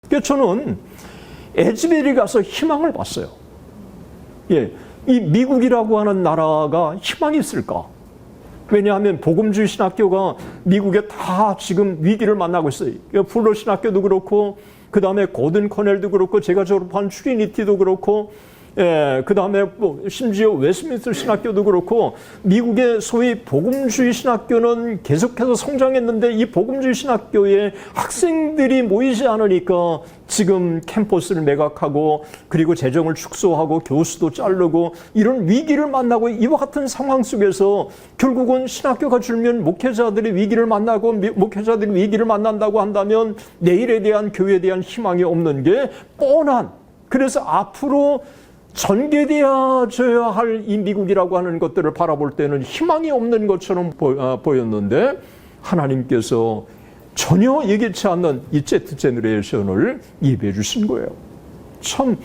그러니까 저는 에즈벨이 가서 희망을 봤어요. 예, 이 미국이라고 하는 나라가 희망이 있을까? 왜냐하면 복음주의 신학교가 미국에 다 지금 위기를 만나고 있어요. 풀러 신학교도 그렇고, 그 다음에 고든 코넬도 그렇고, 제가 졸업한 트리니티도 그렇고, 그 다음에 뭐 심지어 웨스트민스터 신학교도 그렇고, 미국의 소위 복음주의 신학교는 계속해서 성장했는데 이 복음주의 신학교에 학생들이 모이지 않으니까 지금 캠퍼스를 매각하고, 그리고 재정을 축소하고 교수도 자르고 이런 위기를 만나고, 이와 같은 상황 속에서 결국은 신학교가 줄면 목회자들이 위기를 만나고, 목회자들이 위기를 만난다고 한다면 내일에 대한 교회에 대한 희망이 없는 게 뻔한, 그래서 앞으로 전개되어져야 할 이 미국이라고 하는 것들을 바라볼 때는 희망이 없는 것처럼 보였는데, 하나님께서 전혀 예기치 않는 이 Z 제너레이션을 예비해 주신 거예요. 참,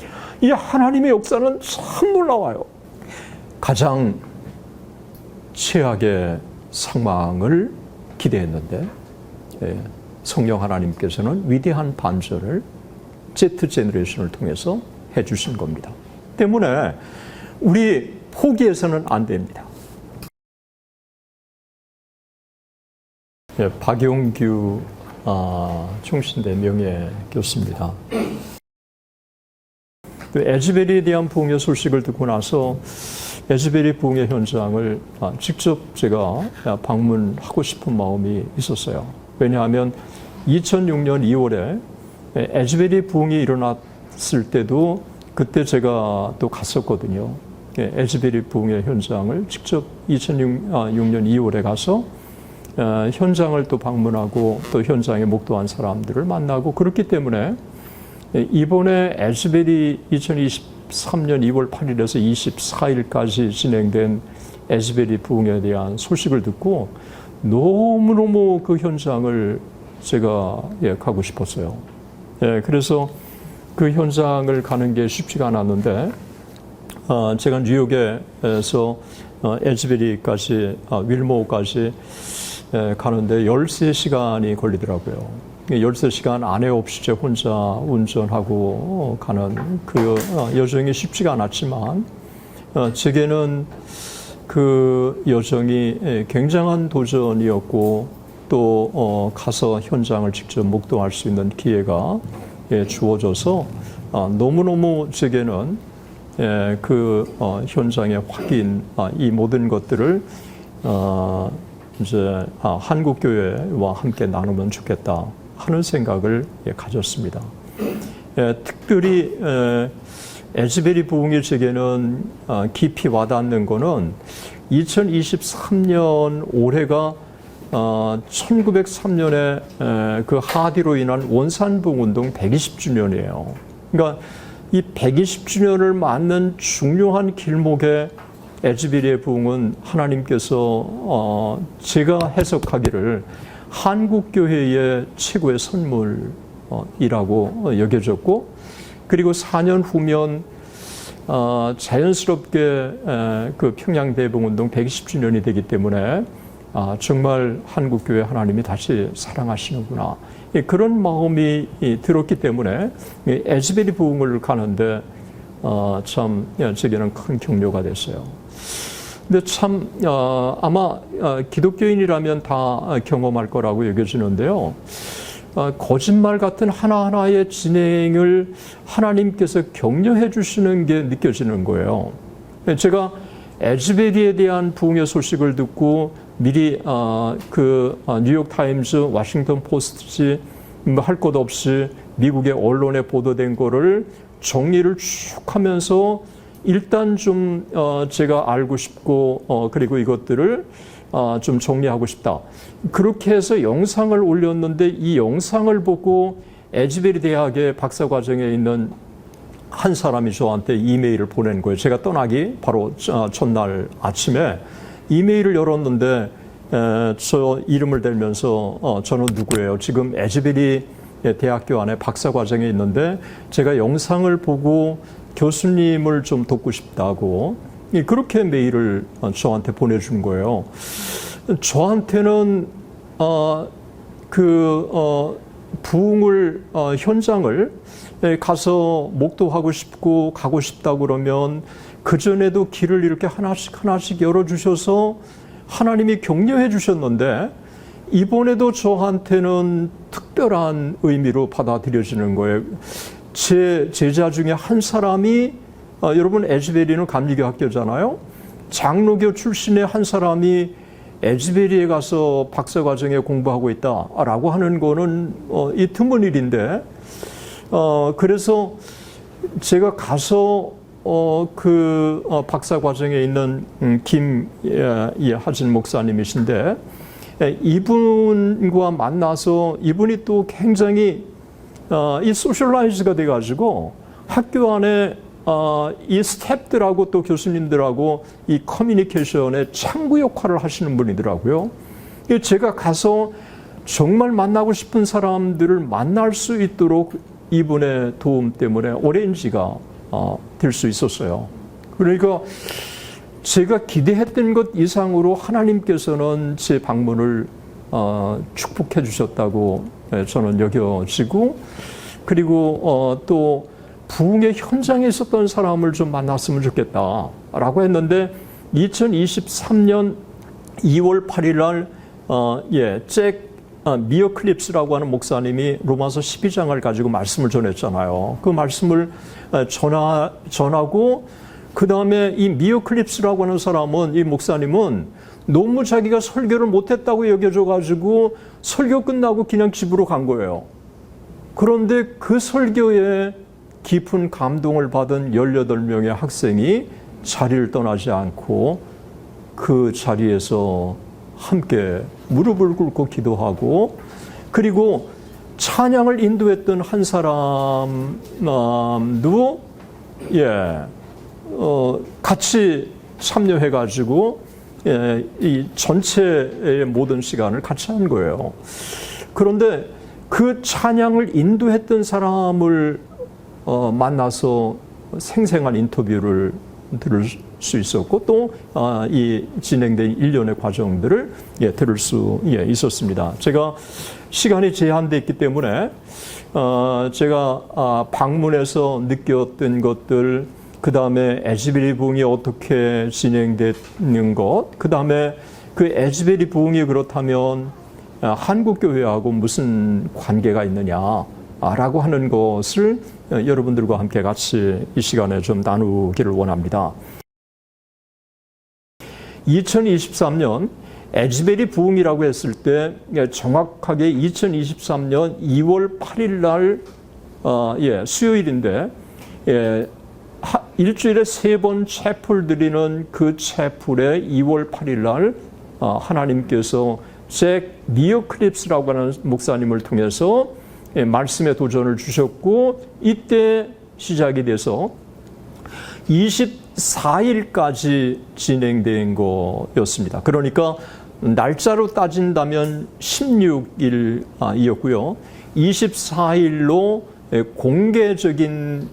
이 하나님의 역사는 참 놀라워요. 가장 최악의 상황을 기대했는데, 성령 하나님께서는 위대한 반전을 Z 제너레이션을 통해서 해 주신 겁니다. 때문에 우리 포기해서는 안 됩니다. 박용규 총신대 명예 교수입니다. 에즈베리에 대한 부흥의 소식을 듣고 나서 에즈베리 부흥의 현장을 직접 제가 방문하고 싶은 마음이 있었어요. 왜냐하면 2006년 2월에 에즈베리 부흥이 일어났을 때도 그때 제가 또 갔었거든요. 에즈베리 부흥의 현장을 직접 2006년 2월에 가서 현장을 또 방문하고 또 현장에 목도한 사람들을 만나고, 그렇기 때문에 이번에 에즈베리 2023년 2월 8일에서 24일까지 진행된 에즈베리 부흥에 대한 소식을 듣고 너무너무 그 현장을 제가 가고 싶었어요. 그래서 그 현장을 가는 게 쉽지가 않았는데, 제가 뉴욕에서 에즈베리까지, 윌모어까지 가는데 13시간이 걸리더라고요. 13시간 아내 없이 제 혼자 운전하고 가는 그 여정이 쉽지가 않았지만, 제게는 그 여정이 굉장한 도전이었고, 또 가서 현장을 직접 목도할 수 있는 기회가 주어져서 너무너무 제게는 그 현장의 확인, 이 모든 것들을 이제 한국 교회와 함께 나누면 좋겠다 하는 생각을 가졌습니다. 특별히 에즈베리 부흥이 제게는 깊이 와닿는 거는 2023년 올해가 1903년에 그 하디로 인한 원산부흥 운동 120주년이에요. 그러니까 이 120주년을 맞는 중요한 길목에 에즈베리의 부흥은 하나님께서 제가 해석하기를 한국교회의 최고의 선물이라고 여겨졌고, 그리고 4년 후면 자연스럽게 그 평양대봉운동 120주년이 되기 때문에 정말 한국교회 하나님이 다시 사랑하시는구나, 그런 마음이 들었기 때문에 에즈베리 부흥을 가는데 참 제게는 큰 격려가 됐어요. 근데 참 아마 기독교인이라면 다 경험할 거라고 여겨지는데요. 거짓말 같은 하나하나의 진행을 하나님께서 격려해 주시는 게 느껴지는 거예요. 제가 에즈베리에 대한 부흥의 소식을 듣고 미리 그 뉴욕 타임즈, 워싱턴 포스트지 할 것 없이 미국의 언론에 보도된 거를 정리를 쭉 하면서 일단 좀 제가 알고 싶고 그리고 이것들을 좀 정리하고 싶다. 그렇게 해서 영상을 올렸는데, 이 영상을 보고 에즈베리 대학의 박사과정에 있는 한 사람이 저한테 이메일을 보낸 거예요. 제가 떠나기 바로 전날 아침에 이메일을 열었는데 저 이름을 대면서 저는 누구예요? 지금 에즈베리 대학교 안에 박사과정에 있는데 제가 영상을 보고 교수님을 좀 돕고 싶다고 그렇게 메일을 저한테 보내준 거예요. 저한테는 부흥을 현장을 가서 목도하고 싶고 가고 싶다 그러면 그 전에도 길을 이렇게 하나씩 열어주셔서 하나님이 격려해 주셨는데 이번에도 저한테는 특별한 의미로 받아들여지는 거예요. 제 제자 중에 한 사람이 여러분 에즈베리는 감리교 학교잖아요. 장로교 출신의 한 사람이 에즈베리에 가서 박사과정에 공부하고 있다라고 하는 거는 이 드문 일인데 그래서 제가 가서 박사과정에 있는 김하진 목사님이신데 이분과 만나서 이분이 또 굉장히 이 소셜라이즈가 돼가지고 학교 안에 이 스태프들하고 또 교수님들하고 이 커뮤니케이션의 창구 역할을 하시는 분이더라고요. 제가 가서 정말 만나고 싶은 사람들을 만날 수 있도록 이분의 도움 때문에 오렌지가 될 수 있었어요. 그러니까 제가 기대했던 것 이상으로 하나님께서는 제 방문을 축복해 주셨다고 저는 여겨지고 그리고 또 부흥의 현장에 있었던 사람을 좀 만났으면 좋겠다라고 했는데 2023년 2월 8일 날 잭 미어클립스라고 하는 목사님이 로마서 12장을 가지고 말씀을 전했잖아요. 그 말씀을 전하고 그 다음에 이 미어클립스라고 하는 사람은 이 목사님은 너무 자기가 설교를 못했다고 여겨져가지고 설교 끝나고 그냥 집으로 간 거예요. 그런데 그 설교에 깊은 감동을 받은 18명의 학생이 자리를 떠나지 않고 그 자리에서 함께 무릎을 꿇고 기도하고 그리고 찬양을 인도했던 한 사람도 같이 참여해가지고 이 전체의 모든 시간을 같이 한 거예요. 그런데 그 찬양을 인도했던 사람을 만나서 생생한 인터뷰를 들을 수 있었고 또 이 진행된 일련의 과정들을 들을 수 있었습니다. 제가 시간이 제한되어 있기 때문에 제가 방문해서 느꼈던 것들 그 다음에 에즈베리 부흥이 어떻게 진행되는 것 그 다음에 그 에즈베리 부흥이 그렇다면 한국교회하고 무슨 관계가 있느냐라고 하는 것을 여러분들과 함께 같이 이 시간에 좀 나누기를 원합니다. 2023년 에즈베리 부흥이라고 했을 때 정확하게 2023년 2월 8일 날 수요일인데 일주일에 3번 채플 드리는 그 채플에 2월 8일 날 하나님께서 잭 미어클립스라고 하는 목사님을 통해서 말씀의 도전을 주셨고 이때 시작이 돼서 24일까지 진행된 거였습니다. 그러니까 날짜로 따진다면 16일이었고요. 24일로 공개적인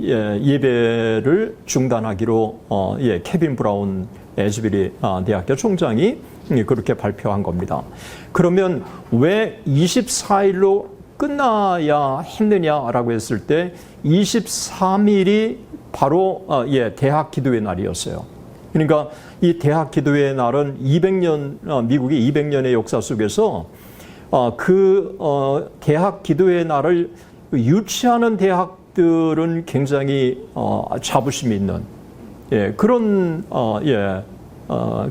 예배를 중단하기로 케빈 브라운 에즈베리 대학교 총장이 그렇게 발표한 겁니다. 그러면 왜 24일로 끝나야 했느냐라고 했을 때 23일이 바로 대학 기도회 날이었어요. 그러니까 이 대학 기도회 날은 200년 미국의 200년의 역사 속에서 대학 기도회 날을 유치하는 대학들은 굉장히 자부심이 있는 그런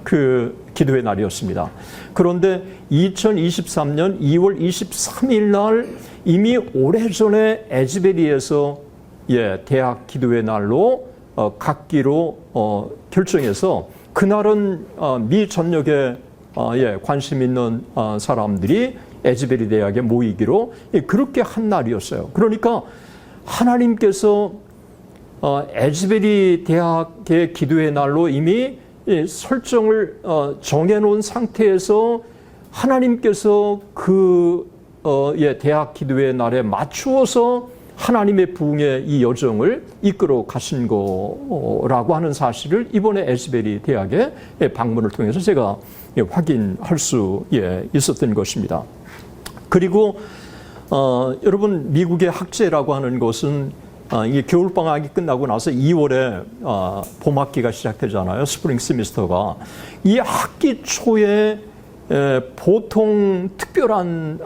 그 기도회 날이었습니다. 그런데 2023년 2월 23일 날 이미 오래전에 에즈베리에서 대학 기도회 날로 갖기로 결정해서 그날은 미 전역에 관심 있는 사람들이 에즈베리 대학에 모이기로 그렇게 한 날이었어요. 그러니까 하나님께서 에즈베리 대학의 기도회 날로 이미 설정을 정해놓은 상태에서 하나님께서 그 대학 기도회 날에 맞추어서 하나님의 부흥의 이 여정을 이끌어 가신 거라고 하는 사실을 이번에 에즈베리 대학의 방문을 통해서 제가 확인할 수 있었던 것입니다. 그리고 여러분 미국의 학제라고 하는 것은 이게 겨울방학이 끝나고 나서 2월에 봄학기가 시작되잖아요. 스프링 세미스터가. 이 학기 초에 보통 특별한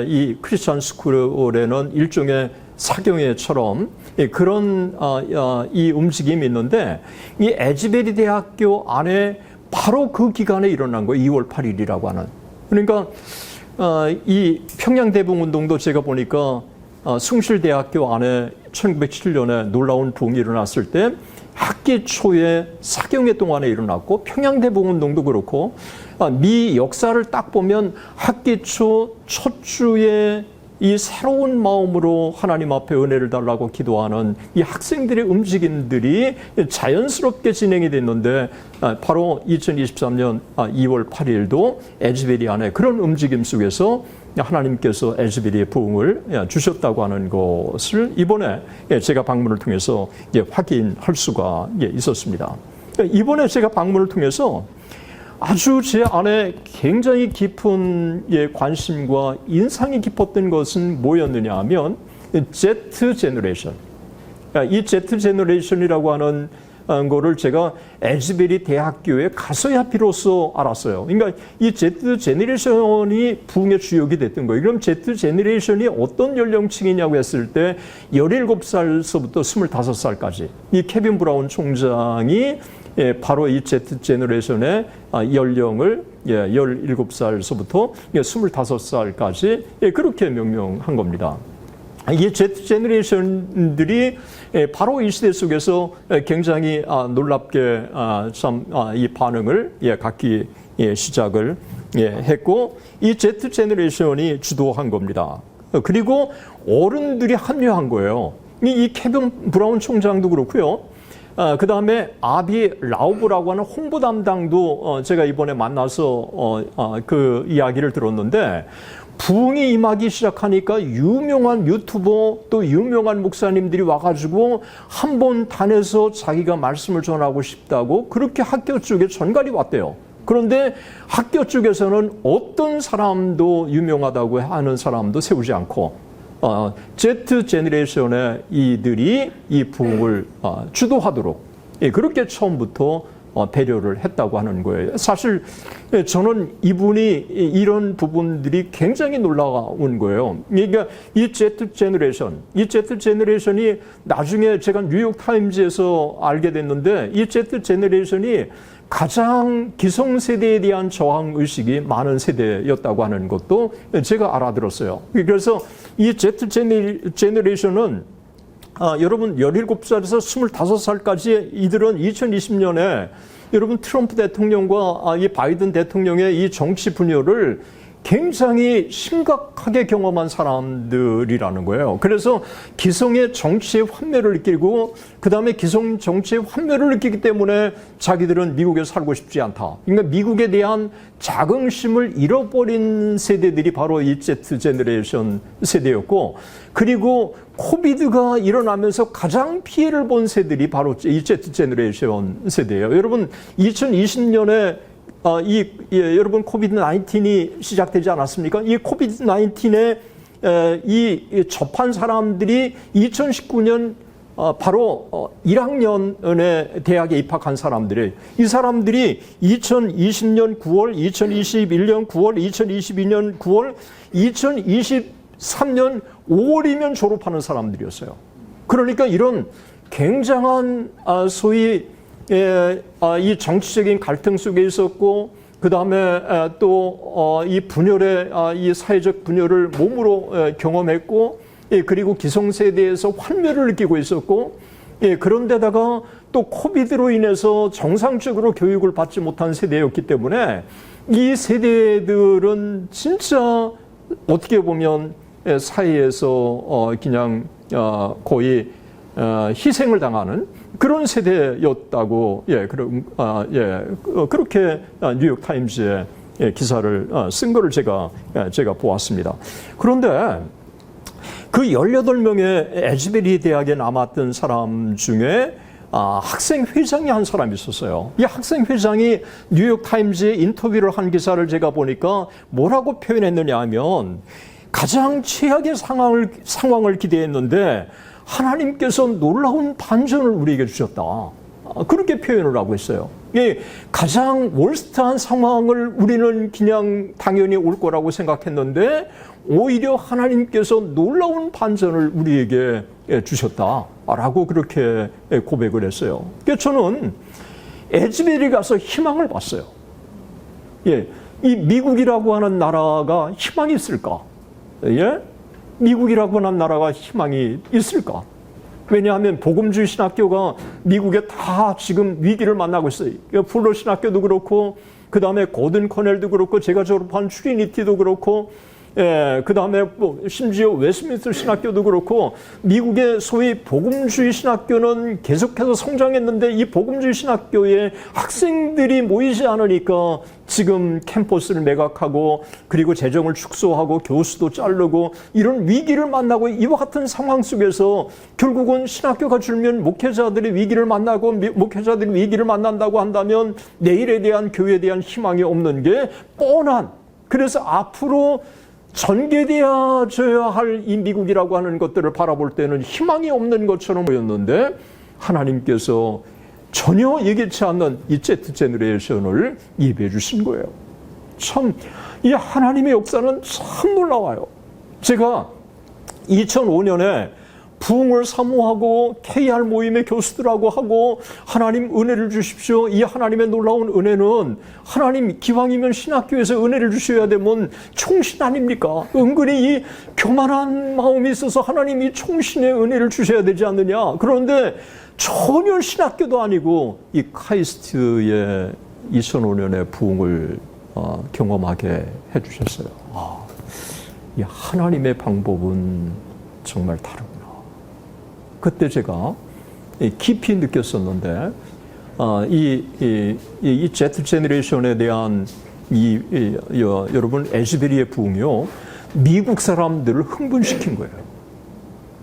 이 크리스천 스쿨에는 일종의 사경회처럼 그런 이 움직임이 있는데 이 에즈베리 대학교 안에 바로 그 기간에 일어난 거예요. 2월 8일이라고 하는. 그러니까 이 평양대붕운동도 제가 보니까 숭실대학교 안에 1907년에 놀라운 부흥이 일어났을 때 학기 초에 사경회 동안에 일어났고 평양대붕운동도 그렇고 미 역사를 딱 보면 학기 초 첫 주에 이 새로운 마음으로 하나님 앞에 은혜를 달라고 기도하는 이 학생들의 움직임들이 자연스럽게 진행이 됐는데 바로 2023년 2월 8일도 에즈베리 안에 그런 움직임 속에서 하나님께서 에즈베리의 부흥을 주셨다고 하는 것을 이번에 제가 방문을 통해서 확인할 수가 있었습니다. 이번에 제가 방문을 통해서 아주 제 안에 굉장히 깊은 관심과 인상이 깊었던 것은 뭐였느냐 하면 Z 제너레이션. 이 Z 제너레이션이라고 하는 거를 제가 에즈베리 대학교에 가서야 비로소 알았어요. 그러니까 이 Z 제너레이션이 부흥의 주역이 됐던 거예요. 그럼 Z 제너레이션이 어떤 연령층이냐고 했을 때 17살서부터 25살까지 이 케빈 브라운 총장이 바로 이 Z 제너레이션의 연령을 17살서부터 25살까지 그렇게 명명한 겁니다. 이 Z 제너레이션들이 바로 이 시대 속에서 굉장히 놀랍게 참 이 반응을 갖기 시작을 했고 이 Z 제너레이션이 주도한 겁니다. 그리고 어른들이 합류한 거예요. 이 케빈 브라운 총장도 그렇고요. 그 다음에 아비 라우브라고 하는 홍보 담당도 제가 이번에 만나서 그 이야기를 들었는데 부흥이 임하기 시작하니까 유명한 유튜버 또 유명한 목사님들이 와가지고 한 번 단에서 자기가 말씀을 전하고 싶다고 그렇게 학교 쪽에 전갈이 왔대요. 그런데 학교 쪽에서는 어떤 사람도 유명하다고 하는 사람도 세우지 않고 Z 제너레이션의 이들이 이 부흥을 주도하도록 그렇게 처음부터 배려를 했다고 하는 거예요. 사실 저는 이분이 이런 부분들이 굉장히 놀라운 거예요. 그러니까 이 Z 제너레이션이 나중에 제가 뉴욕 타임즈에서 알게 됐는데 이 Z 제너레이션이 가장 기성세대에 대한 저항의식이 많은 세대였다고 하는 것도 제가 알아들었어요. 그래서 이 Z 제너레이션은 여러분 17살에서 25살까지 이들은 2020년에 여러분 트럼프 대통령과 이 바이든 대통령의 이 정치 분열을 굉장히 심각하게 경험한 사람들이라는 거예요. 그래서 기성의 정치의 환멸을 느끼고 그 다음에 기성 정치의 환멸을 느끼기 때문에 자기들은 미국에 살고 싶지 않다. 그러니까 미국에 대한 자긍심을 잃어버린 세대들이 바로 이 Z 제너레이션 세대였고 그리고 코비드가 일어나면서 가장 피해를 본 세대들이 바로 이 Z 제너레이션 세대예요. 여러분 2020년에 여러분 코비드 19이 시작되지 않았습니까? 이 코비드 19에 이 접한 사람들이 2019년 바로 1학년에 대학에 입학한 사람들이 이 사람들이 2020년 9월, 2021년 9월, 2022년 9월, 2023년 5월이면 졸업하는 사람들이었어요. 그러니까 이런 굉장한 소위 이 정치적인 갈등 속에 있었고 그 다음에 또 이 분열의 이 사회적 분열을 몸으로 경험했고 그리고 기성세대에서 환멸을 느끼고 있었고 그런데다가 또 코비드로 인해서 정상적으로 교육을 받지 못한 세대였기 때문에 이 세대들은 진짜 어떻게 보면 사회에서 그냥 거의 희생을 당하는 그런 세대였다고 그렇게 뉴욕 타임즈에 기사를 쓴 거를 제가 보았습니다. 그런데 그 18명의 에즈베리 대학에 남았던 사람 중에 학생 회장이 한 사람이 있었어요. 이 학생 회장이 뉴욕 타임즈에 인터뷰를 한 기사를 제가 보니까 뭐라고 표현했느냐 하면 가장 최악의 상황을 기대했는데 하나님께서 놀라운 반전을 우리에게 주셨다. 그렇게 표현을 하고 있어요. 가장 월스트한 상황을 우리는 그냥 당연히 올 거라고 생각했는데 오히려 하나님께서 놀라운 반전을 우리에게 주셨다라고 그렇게 고백을 했어요. 그래서 저는 에즈벨이 가서 희망을 봤어요. 이 미국이라고 하는 나라가 희망이 있을까? 미국이라고 하는 나라가 희망이 있을까? 왜냐하면 복음주의 신학교가 미국에 다 지금 위기를 만나고 있어요. 풀러 신학교도 그렇고, 그 다음에 고든 커넬도 그렇고, 제가 졸업한 트리니티도 그렇고, 그 다음에 심지어 웨스트민스터 신학교도 그렇고, 미국의 소위 복음주의 신학교는 계속해서 성장했는데 이 복음주의 신학교에 학생들이 모이지 않으니까 지금 캠퍼스를 매각하고 그리고 재정을 축소하고 교수도 자르고 이런 위기를 만나고 이와 같은 상황 속에서 결국은 신학교가 줄면 목회자들이 위기를 만나고 목회자들이 위기를 만난다고 한다면 내일에 대한 교회에 대한 희망이 없는 게 뻔한, 그래서 앞으로 전개되어져야 할 이 미국이라고 하는 것들을 바라볼 때는 희망이 없는 것처럼 보였는데 하나님께서 전혀 예기치 않는 이 Z 제너레이션을 예비해 주신 거예요. 참, 이 하나님의 역사는 참 놀라워요. 제가 2005년에 부흥을 사모하고 KR 모임의 교수들하고 하고 하나님 은혜를 주십시오. 이 하나님의 놀라운 은혜는 하나님 기왕이면 신학교에서 은혜를 주셔야 되면 총신 아닙니까? 은근히 이 교만한 마음이 있어서 하나님이 총신의 은혜를 주셔야 되지 않느냐. 그런데 전혀 신학교도 아니고 이 카이스트의 2005년에 부흥을 경험하게 해주셨어요. 이 하나님의 방법은 정말 다르구나. 그때 제가 깊이 느꼈었는데 이 Z 제너레이션에 대한 여러분 에즈베리의 부흥이요, 미국 사람들을 흥분시킨 거예요.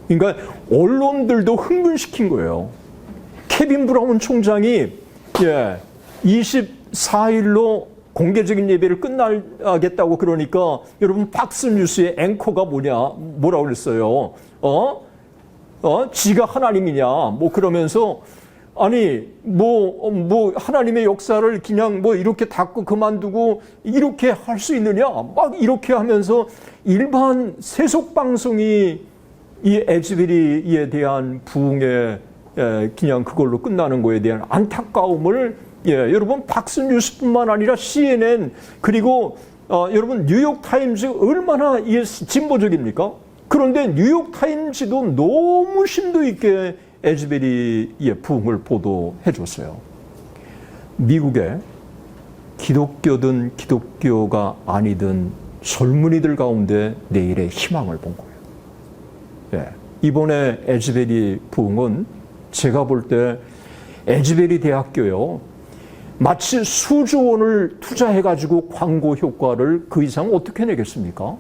그러니까 언론들도 흥분시킨 거예요. 케빈 브라운 총장이 24일로 공개적인 예배를 끝나겠다고 그러니까 여러분 박스뉴스의 앵커가 뭐라고 그랬어요? 지가 하나님이냐? 뭐 그러면서 아니 하나님의 역사를 그냥 이렇게 닫고 그만두고 이렇게 할 수 있느냐? 막 이렇게 하면서 일반 세속 방송이 이 에즈베리에 대한 부흥에 그냥 그걸로 끝나는 거에 대한 안타까움을 여러분 박스뉴스뿐만 아니라 CNN 그리고 여러분 뉴욕타임즈 얼마나 진보적입니까? 그런데 뉴욕타임즈도 너무 심도 있게 에즈베리의 부흥을 보도해 줬어요. 미국에 기독교든 기독교가 아니든 젊은이들 가운데 내일의 희망을 본 거예요. 이번에 에즈베리 부흥은 제가 볼 때 에즈베리 대학교요, 마치 수조 원을 투자해가지고 광고 효과를 그 이상 어떻게 내겠습니까?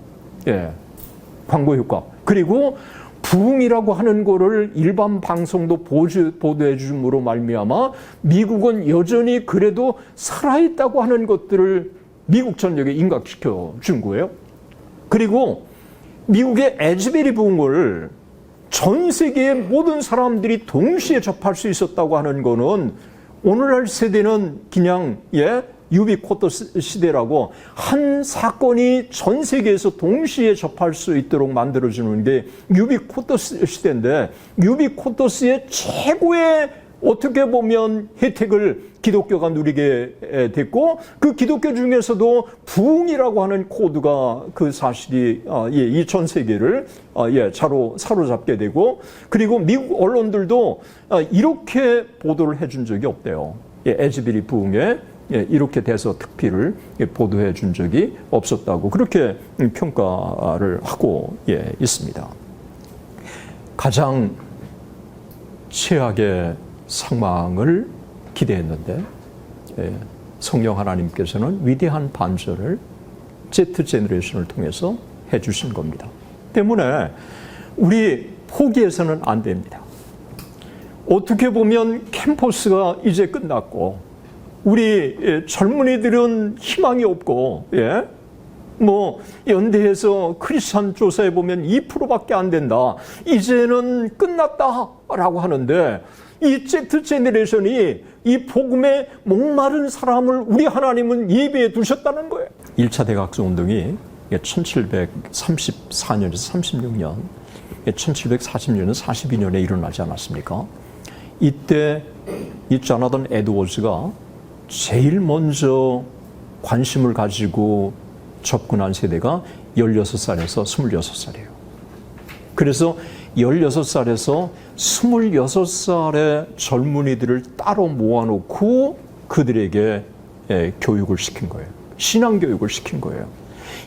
광고 효과. 그리고 부흥이라고 하는 거를 일반 방송도 보도해 줌으로 말미암아 미국은 여전히 그래도 살아있다고 하는 것들을 미국 전역에 인각시켜 준 거예요. 그리고 미국의 에즈베리 부흥을 전 세계의 모든 사람들이 동시에 접할 수 있었다고 하는 거는 오늘날 세대는 그냥 유비쿼터스 시대라고 한 사건이 전 세계에서 동시에 접할 수 있도록 만들어주는 게 유비쿼터스 시대인데, 유비쿼터스의 최고의 어떻게 보면 혜택을 기독교가 누리게 됐고, 그 기독교 중에서도 부흥이라고 하는 코드가 그 사실이 이 전 세계를 사로잡게 되고, 그리고 미국 언론들도 이렇게 보도를 해준 적이 없대요. 에즈베리 부흥에 이렇게 돼서 특필을 보도해 준 적이 없었다고 그렇게 평가를 하고 있습니다. 가장 최악의 상황을 기대했는데 성령 하나님께서는 위대한 반전을 Z 제너레이션을 통해서 해주신 겁니다. 때문에 우리 포기해서는 안 됩니다. 어떻게 보면 캠퍼스가 이제 끝났고 우리 젊은이들은 희망이 없고 뭐 연대에서 크리스천 조사해 보면 2%밖에 안 된다. 이제는 끝났다라고 하는데 이 Z 제너레이션이 이 복음에 목마른 사람을 우리 하나님은 예배해 두셨다는 거예요. 1차 대각성 운동이 1734년에서 36년, 1740년에서 42년에 일어나지 않았습니까? 이때 이 조나단 에드워즈가 제일 먼저 관심을 가지고 접근한 세대가 16살에서 26살이에요. 그래서 16살에서 26살의 젊은이들을 따로 모아놓고 그들에게 교육을 시킨 거예요. 신앙교육을 시킨 거예요.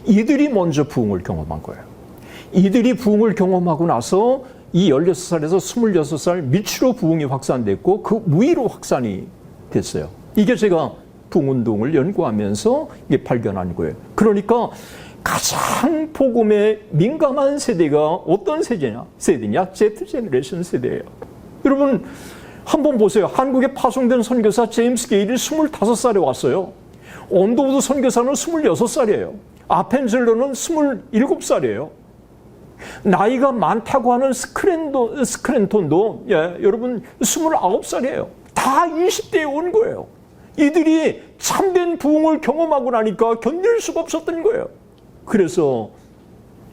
이들이 먼저 부흥을 경험한 거예요. 이들이 부흥을 경험하고 나서 이 16살에서 26살 밑으로 부흥이 확산됐고 그 위로 확산이 됐어요. 이게 제가 부흥운동을 연구하면서 이게 발견한 거예요. 그러니까 가장 복음에 민감한 세대가 어떤 세대냐? Z 제너레이션 세대예요. 여러분 한번 보세요. 한국에 파송된 선교사 제임스 게일이 25살에 왔어요. 언더우드 선교사는 26살이에요. 아펜젤러는 27살이에요. 나이가 많다고 하는 스크랜톤도 여러분 29살이에요. 다 20대에 온 거예요. 이들이 참된 부흥을 경험하고 나니까 견딜 수가 없었던 거예요. 그래서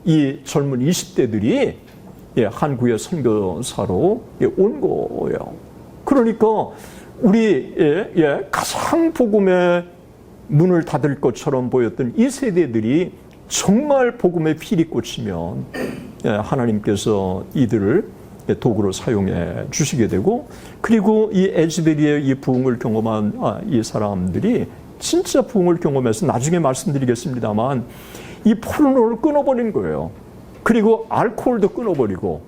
이 젊은 20대들이 한국의 선교사로 온 거예요. 그러니까 우리 가장 복음의 문을 닫을 것처럼 보였던 이 세대들이 정말 복음의 필이 꽂히면 하나님께서 이들을 도구로 사용해 주시게 되고, 그리고 이 에즈베리의 이 부흥을 경험한 이 사람들이 진짜 부흥을 경험해서 나중에 말씀드리겠습니다만 이 포르노를 끊어버린 거예요. 그리고 알코올도 끊어버리고,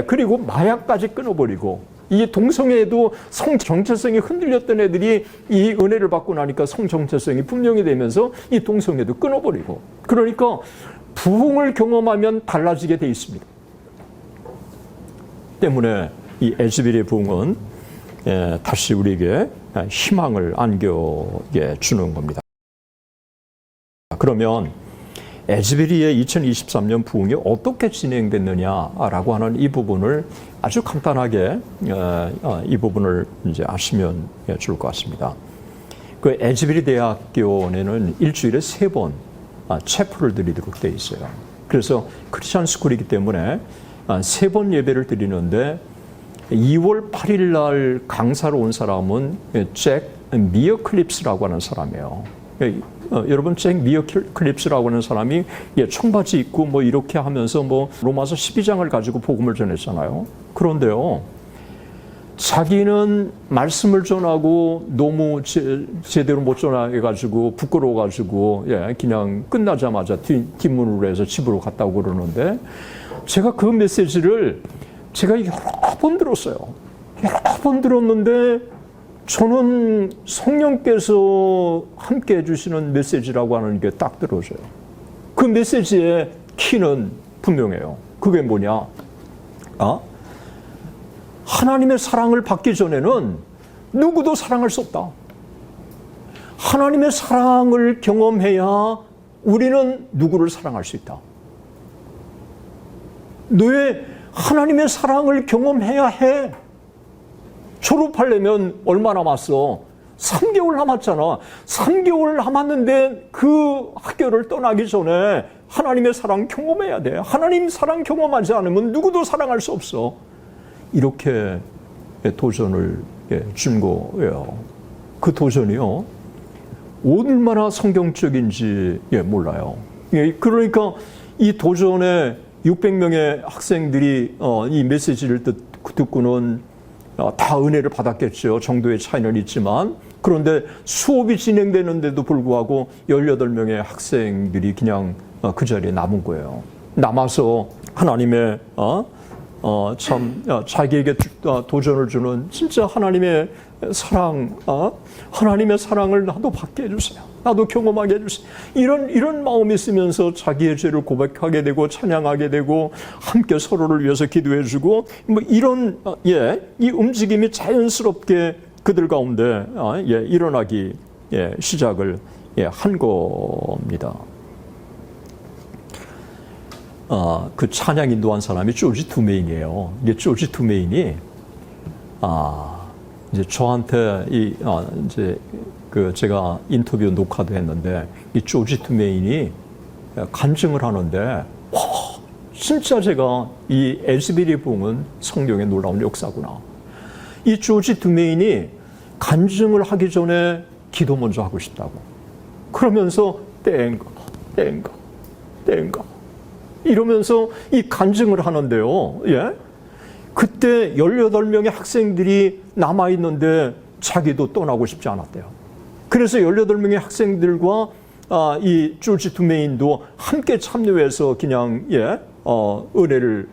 그리고 마약까지 끊어버리고, 이 동성애에도 성 정체성이 흔들렸던 애들이 이 은혜를 받고 나니까 성 정체성이 분명히 되면서 이 동성애도 끊어버리고, 그러니까 부흥을 경험하면 달라지게 돼 있습니다. 때문에 이 에즈베리의 부흥은 다시 우리에게 희망을 안겨게 주는 겁니다. 그러면 에즈베리의 2023년 부흥이 어떻게 진행됐느냐라고 하는 이 부분을 아주 간단하게 이 부분을 이제 아시면 좋을 것 같습니다. 그 에즈베리 대학교에는 일주일에 3번 체프를 드리도록 되어 있어요. 그래서 크리스천 스쿨이기 때문에 3번 예배를 드리는데 2월 8일 날 강사로 온 사람은 잭 미어클립스라고 하는 사람이에요. 여러분 잭 미어클립스라고 하는 사람이 청바지 입고 뭐 이렇게 하면서 뭐 로마서 12장을 가지고 복음을 전했잖아요. 그런데요, 자기는 말씀을 전하고 너무 제대로 못 전해가지고 부끄러워가지고 그냥 끝나자마자 뒷문으로 해서 집으로 갔다고 그러는데, 제가 그 메시지를 제가 여러 번 들었어요. 여러 번 들었는데 저는 성령께서 함께 해주시는 메시지라고 하는 게 딱 들어져요. 그 메시지의 키는 분명해요. 그게 뭐냐? 하나님의 사랑을 받기 전에는 누구도 사랑할 수 없다. 하나님의 사랑을 경험해야 우리는 누구를 사랑할 수 있다. 너의 하나님의 사랑을 경험해야 해. 졸업하려면 얼마 남았어? 3개월 남았잖아. 3개월 남았는데 그 학교를 떠나기 전에 하나님의 사랑 경험해야 돼. 하나님 사랑 경험하지 않으면 누구도 사랑할 수 없어. 이렇게 도전을 준 거예요. 그 도전이요, 얼마나 성경적인지 몰라요. 그러니까 이 도전에 600명의 학생들이 이 메시지를 듣고는 다 은혜를 받았겠죠. 정도의 차이는 있지만, 그런데 수업이 진행되는데도 불구하고 18명의 학생들이 그냥 그 자리에 남은 거예요. 남아서 하나님의 참 자기에게 도전을 주는 진짜 하나님의 사랑, 하나님의 사랑을 나도 받게 해주세요. 나도 경험하게 해주세요. 이런 마음이 있으면서 자기의 죄를 고백하게 되고 찬양하게 되고 함께 서로를 위해서 기도해주고 뭐 이런 이 움직임이 자연스럽게 그들 가운데 일어나기 시작을 한 겁니다. 그 찬양 인도한 사람이 조지 투메인이에요. 이게 조지 투메인이 이제 저한테 이제 그 제가 인터뷰 녹화도 했는데 이 조지 투메인이 간증을 하는데 와, 진짜 제가 이 엘즈베리 부흥은 성령의 놀라운 역사구나. 이 조지 투메인이 간증을 하기 전에 기도 먼저 하고 싶다고. 그러면서 땡가 이러면서 이 간증을 하는데요. 예? 그때 18명의 학생들이 남아있는데 자기도 떠나고 싶지 않았대요. 그래서 18명의 학생들과 이 조지 투메인도 함께 참여해서 그냥 은혜를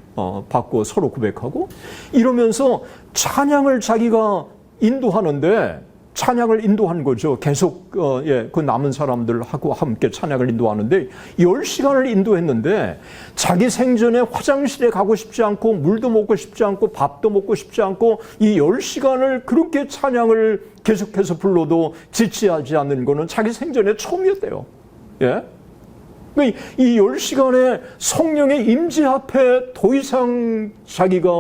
받고 서로 고백하고 이러면서 찬양을 자기가 인도하는데 찬양을 인도한 거죠. 계속 그 남은 사람들하고 함께 찬양을 인도하는데 10시간을 인도했는데 자기 생전에 화장실에 가고 싶지 않고 물도 먹고 싶지 않고 밥도 먹고 싶지 않고 이 10시간을 그렇게 찬양을 계속해서 불러도 지치하지 않는 거는 자기 생전에 처음이었대요. 예? 이 10시간의 성령의 임재 앞에 더 이상 자기가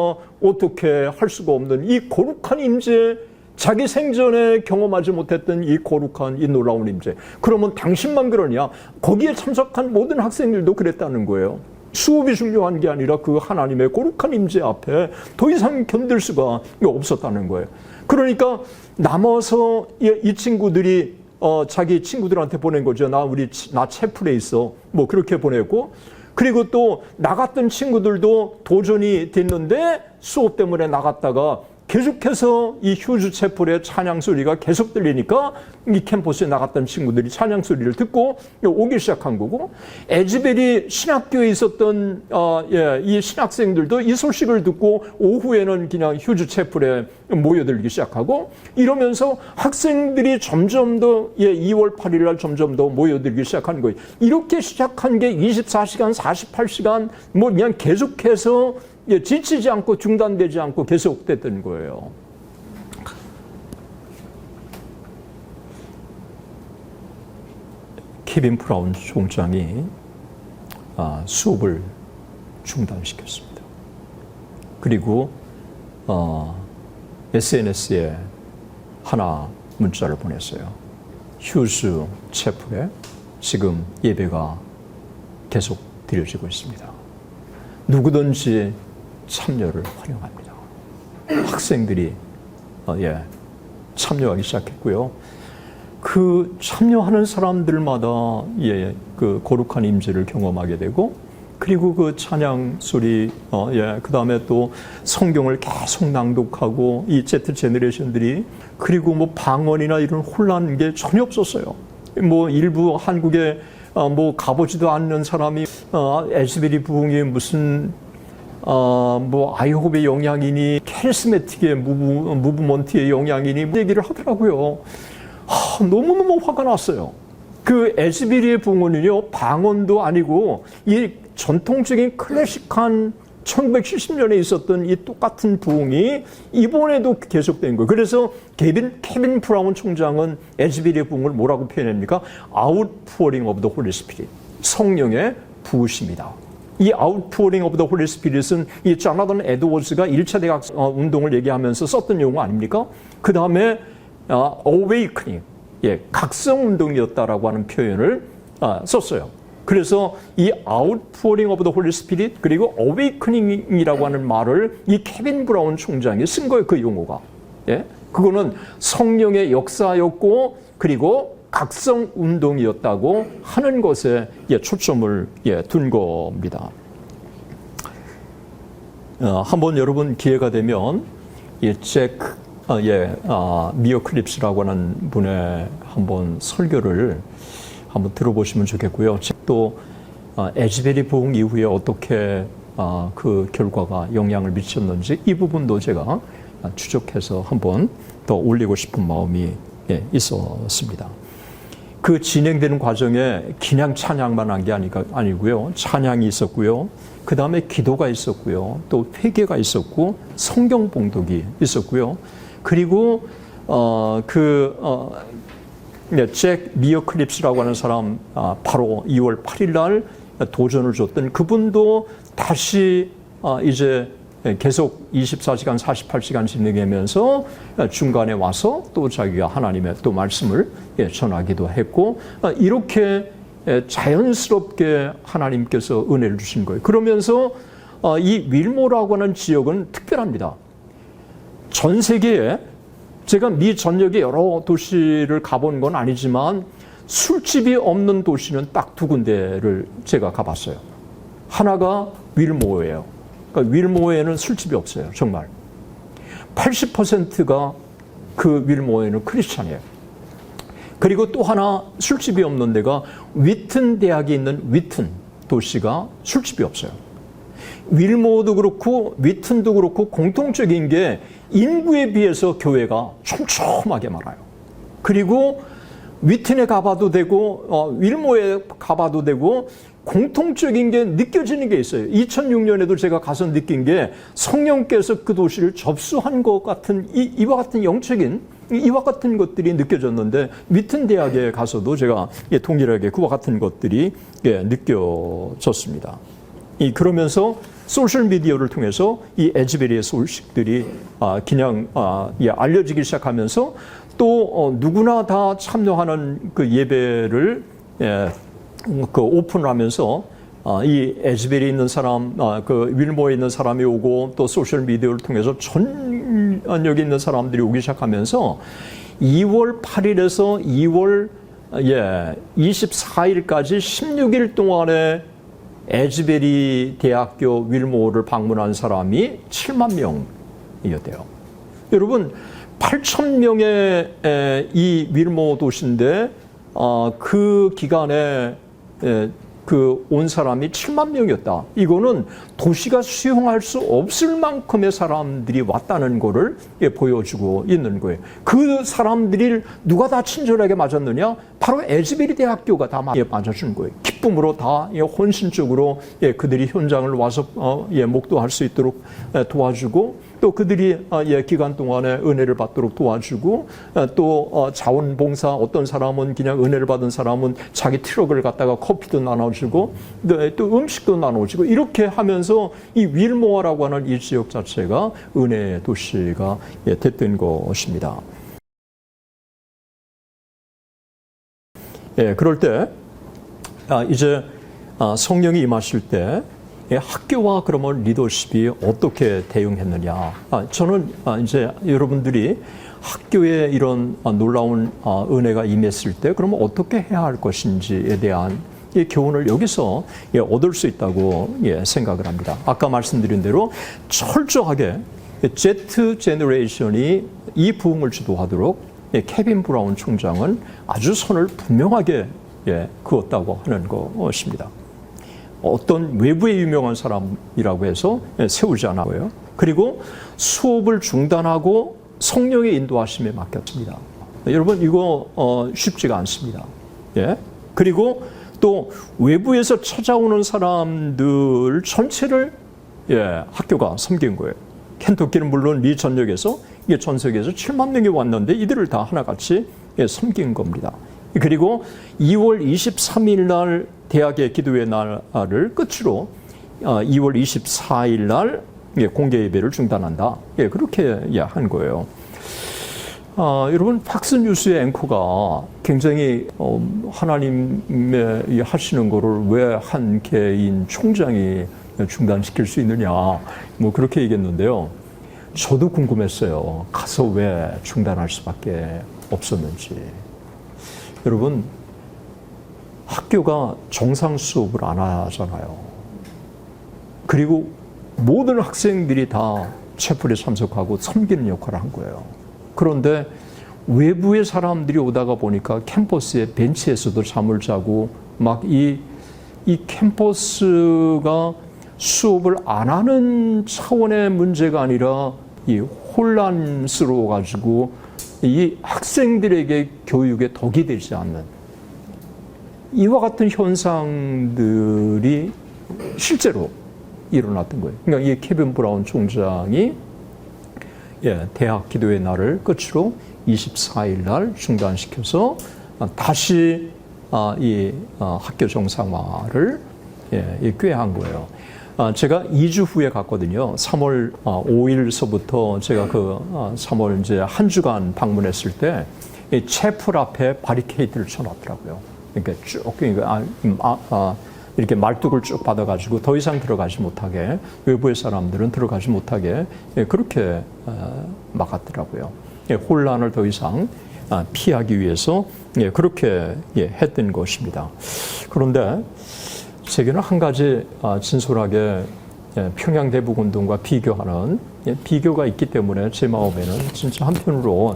어떻게 할 수가 없는 이 거룩한 임재, 자기 생전에 경험하지 못했던 이 거룩한 이 놀라운 임재. 그러면 당신만 그러냐? 거기에 참석한 모든 학생들도 그랬다는 거예요. 수업이 중요한 게 아니라 그 하나님의 거룩한 임재 앞에 더 이상 견딜 수가 없었다는 거예요. 그러니까 남아서 이 친구들이 자기 친구들한테 보낸 거죠. 나 채플에 있어. 뭐 그렇게 보내고, 그리고 또 나갔던 친구들도 도전이 됐는데 수업 때문에 나갔다가 계속해서 이 휴즈 채플의 찬양 소리가 계속 들리니까 이 캠퍼스에 나갔던 친구들이 찬양 소리를 듣고 오기 시작한 거고, 에즈벨이 신학교에 있었던 이 신학생들도 이 소식을 듣고 오후에는 그냥 휴즈 채플에 모여들기 시작하고, 이러면서 학생들이 점점 더 2월 8일 날 점점 더 모여들기 시작한 거예요. 이렇게 시작한 게 24시간, 48시간 뭐 그냥 계속해서 지치지 않고 중단되지 않고 계속됐던 거예요. 케빈 브라운 총장이 수업을 중단시켰습니다. 그리고 SNS에 하나 문자를 보냈어요. 휴즈 채플에 지금 예배가 계속 드려지고 있습니다. 누구든지 참여를 환영합니다. 학생들이 참여하기 시작했고요. 그 참여하는 사람들마다 그 거룩한 임재를 경험하게 되고, 그리고 그 찬양 소리, 그 다음에 또 성경을 계속 낭독하고 이 Z 제너레이션들이, 그리고 뭐 방언이나 이런 혼란 게 전혀 없었어요. 뭐 일부 한국에 뭐 가보지도 않는 사람이 엘즈베리 부흥이 무슨 뭐 아이홉의 영향이니 캐리스메틱의 무브먼트의 영향이니 얘기를 하더라고요. 너무너무 화가 났어요. 그 엘즈베리의 부흥은요, 방언도 아니고 이 전통적인 클래식한 1970년에 있었던 이 똑같은 부흥이 이번에도 계속된 거예요. 그래서 케빈 브라운 총장은 엘즈베리의 부흥을 뭐라고 표현합니까? Outpouring of the Holy Spirit. 성령의 부으심이다. 이 Outpouring of the Holy Spirit은 이 조나단 에드워즈가 1차 대학 운동을 얘기하면서 썼던 용어 아닙니까? 그 다음에 Awakening, 각성 운동이었다라고 하는 표현을 썼어요. 그래서 이 Outpouring of the Holy Spirit 그리고 Awakening이라고 하는 말을 이 케빈 브라운 총장이 쓴 거예요. 그 용어가. 그거는 성령의 역사였고, 그리고 각성 운동이었다고 하는 것에 초점을 둔 겁니다. 한번 여러분 기회가 되면 미어 클립스라고 하는 분의 한번 설교를 한번 들어보시면 좋겠고요. 또 엘즈베리 부흥 이후에 어떻게 그 결과가 영향을 미쳤는지 이 부분도 제가 추적해서 한번 더 올리고 싶은 마음이 있었습니다. 그 진행되는 과정에 그냥 찬양만 한 게 아니고요. 찬양이 있었고요. 그 다음에 기도가 있었고요. 또 회개가 있었고 성경 봉독이 있었고요. 그리고 잭 미어 클립스라고 하는 사람 바로 2월 8일 날 도전을 줬던 그분도 다시 이제 계속 24시간, 48시간 진행하면서 중간에 와서 또 자기가 하나님의 또 말씀을 전하기도 했고, 이렇게 자연스럽게 하나님께서 은혜를 주신 거예요. 그러면서 이 윌모라고 하는 지역은 특별합니다. 전 세계에 제가 미 전역의 여러 도시를 가본 건 아니지만 술집이 없는 도시는 딱 두 군데를 제가 가봤어요. 하나가 윌모예요. 그러니까 윌모에는 술집이 없어요. 정말 80%가 그 윌모에는 크리스찬이에요. 그리고 또 하나 술집이 없는 데가 위튼 대학이 있는 위튼 도시가 술집이 없어요. 윌모도 그렇고 위튼도 그렇고 공통적인 게 인구에 비해서 교회가 촘촘하게 많아요. 그리고 위튼에 가봐도 되고 윌모에 가봐도 되고 공통적인 게 느껴지는 게 있어요. 2006년에도 제가 가서 느낀 게 성령께서 그 도시를 접수한 것 같은 이와 같은 영적인 이와 같은 것들이 느껴졌는데 위튼 대학에 가서도 제가 동일하게 그와 같은 것들이 느껴졌습니다. 그러면서 소셜 미디어를 통해서 이 에즈베리의 소식들이 그냥 알려지기 시작하면서 또 누구나 다 참여하는 그 예배를 그 오픈을 하면서 이 에즈벨에 있는 사람, 그 윌모에 있는 사람이 오고 또 소셜 미디어를 통해서 전역에 있는 사람들이 오기 시작하면서 2월 8일에서 2월 24일까지 16일 동안에 에즈베리 대학교 윌모를 방문한 사람이 7만 명이었대요. 여러분 8천 명의 이 윌모 도시인데 그 기간에 그 온 사람이 7만 명이었다. 이거는 도시가 수용할 수 없을 만큼의 사람들이 왔다는 거를 보여주고 있는 거예요. 그 사람들이 누가 다 친절하게 맞았느냐? 바로 에즈베리 대학교가 다 맞아준 거예요. 기쁨으로 다 혼신적으로 그들이 현장을 와서 목도할 수 있도록 도와주고 또 그들이 기간 동안에 은혜를 받도록 도와주고 또 자원봉사 어떤 사람은 그냥 은혜를 받은 사람은 자기 트럭을 갖다가 커피도 나눠주고 또 음식도 나눠주고 이렇게 하면서 이 윌모어라고 하는 이 지역 자체가 은혜의 도시가 됐던 것입니다. 그럴 때 이제 성령이 임하실 때 학교와 그러면 리더십이 어떻게 대응했느냐. 저는 이제 여러분들이 학교에 이런 놀라운 은혜가 임했을 때 그러면 어떻게 해야 할 것인지에 대한 교훈을 여기서 얻을 수 있다고 생각을 합니다. 아까 말씀드린 대로 철저하게 Z 제너레이션이 이 부흥을 주도하도록 케빈 브라운 총장은 아주 선을 분명하게 그었다고 하는 것입니다. 어떤 외부의 유명한 사람이라고 해서 세우지 않았고요. 그리고 수업을 중단하고 성령의 인도하심에 맡겼습니다. 여러분 이거 쉽지가 않습니다. 그리고 또 외부에서 찾아오는 사람들 전체를 학교가 섬긴 거예요. 켄터키는 물론 미 전역에서 전 세계에서 7만 명이 왔는데 이들을 다 하나같이 섬긴 겁니다. 그리고 2월 23일 날 대학의 기도회 날을 끝으로 2월 24일 날 공개 예배를 중단한다. 그렇게 한 거예요. 여러분 팍스뉴스의 앵커가 굉장히 하나님의 하시는 거를 왜 한 개인 총장이 중단시킬 수 있느냐 뭐 그렇게 얘기했는데요. 저도 궁금했어요. 가서 왜 중단할 수밖에 없었는지. 여러분 학교가 정상 수업을 안 하잖아요. 그리고 모든 학생들이 다 채플에 참석하고 섬기는 역할을 한 거예요. 그런데 외부의 사람들이 오다가 보니까 캠퍼스의 벤치에서도 잠을 자고 막 이 캠퍼스가 수업을 안 하는 차원의 문제가 아니라 이 혼란스러워 가지고 이 학생들에게 교육에 덕이 되지 않는 이와 같은 현상들이 실제로 일어났던 거예요. 그러니까 이 케빈 브라운 총장이 대학 기도회 날을 끝으로 24일 날 중단시켜서 다시 이 학교 정상화를 꾀한 거예요. 제가 2주 후에 갔거든요. 3월 5일서부터 제가 3월 이제 한 주간 방문했을 때 이 채플 앞에 바리케이트를 쳐놨더라고요. 그러니까 쭉 이렇게 말뚝을 쭉 받아가지고 더 이상 들어가지 못하게, 외부의 사람들은 들어가지 못하게 그렇게 막았더라고요. 혼란을 더 이상 피하기 위해서 그렇게 했던 것입니다. 그런데 제게는 한 가지 진솔하게 평양 대북운동과 비교하는 비교가 있기 때문에 제 마음에는 진짜 한편으로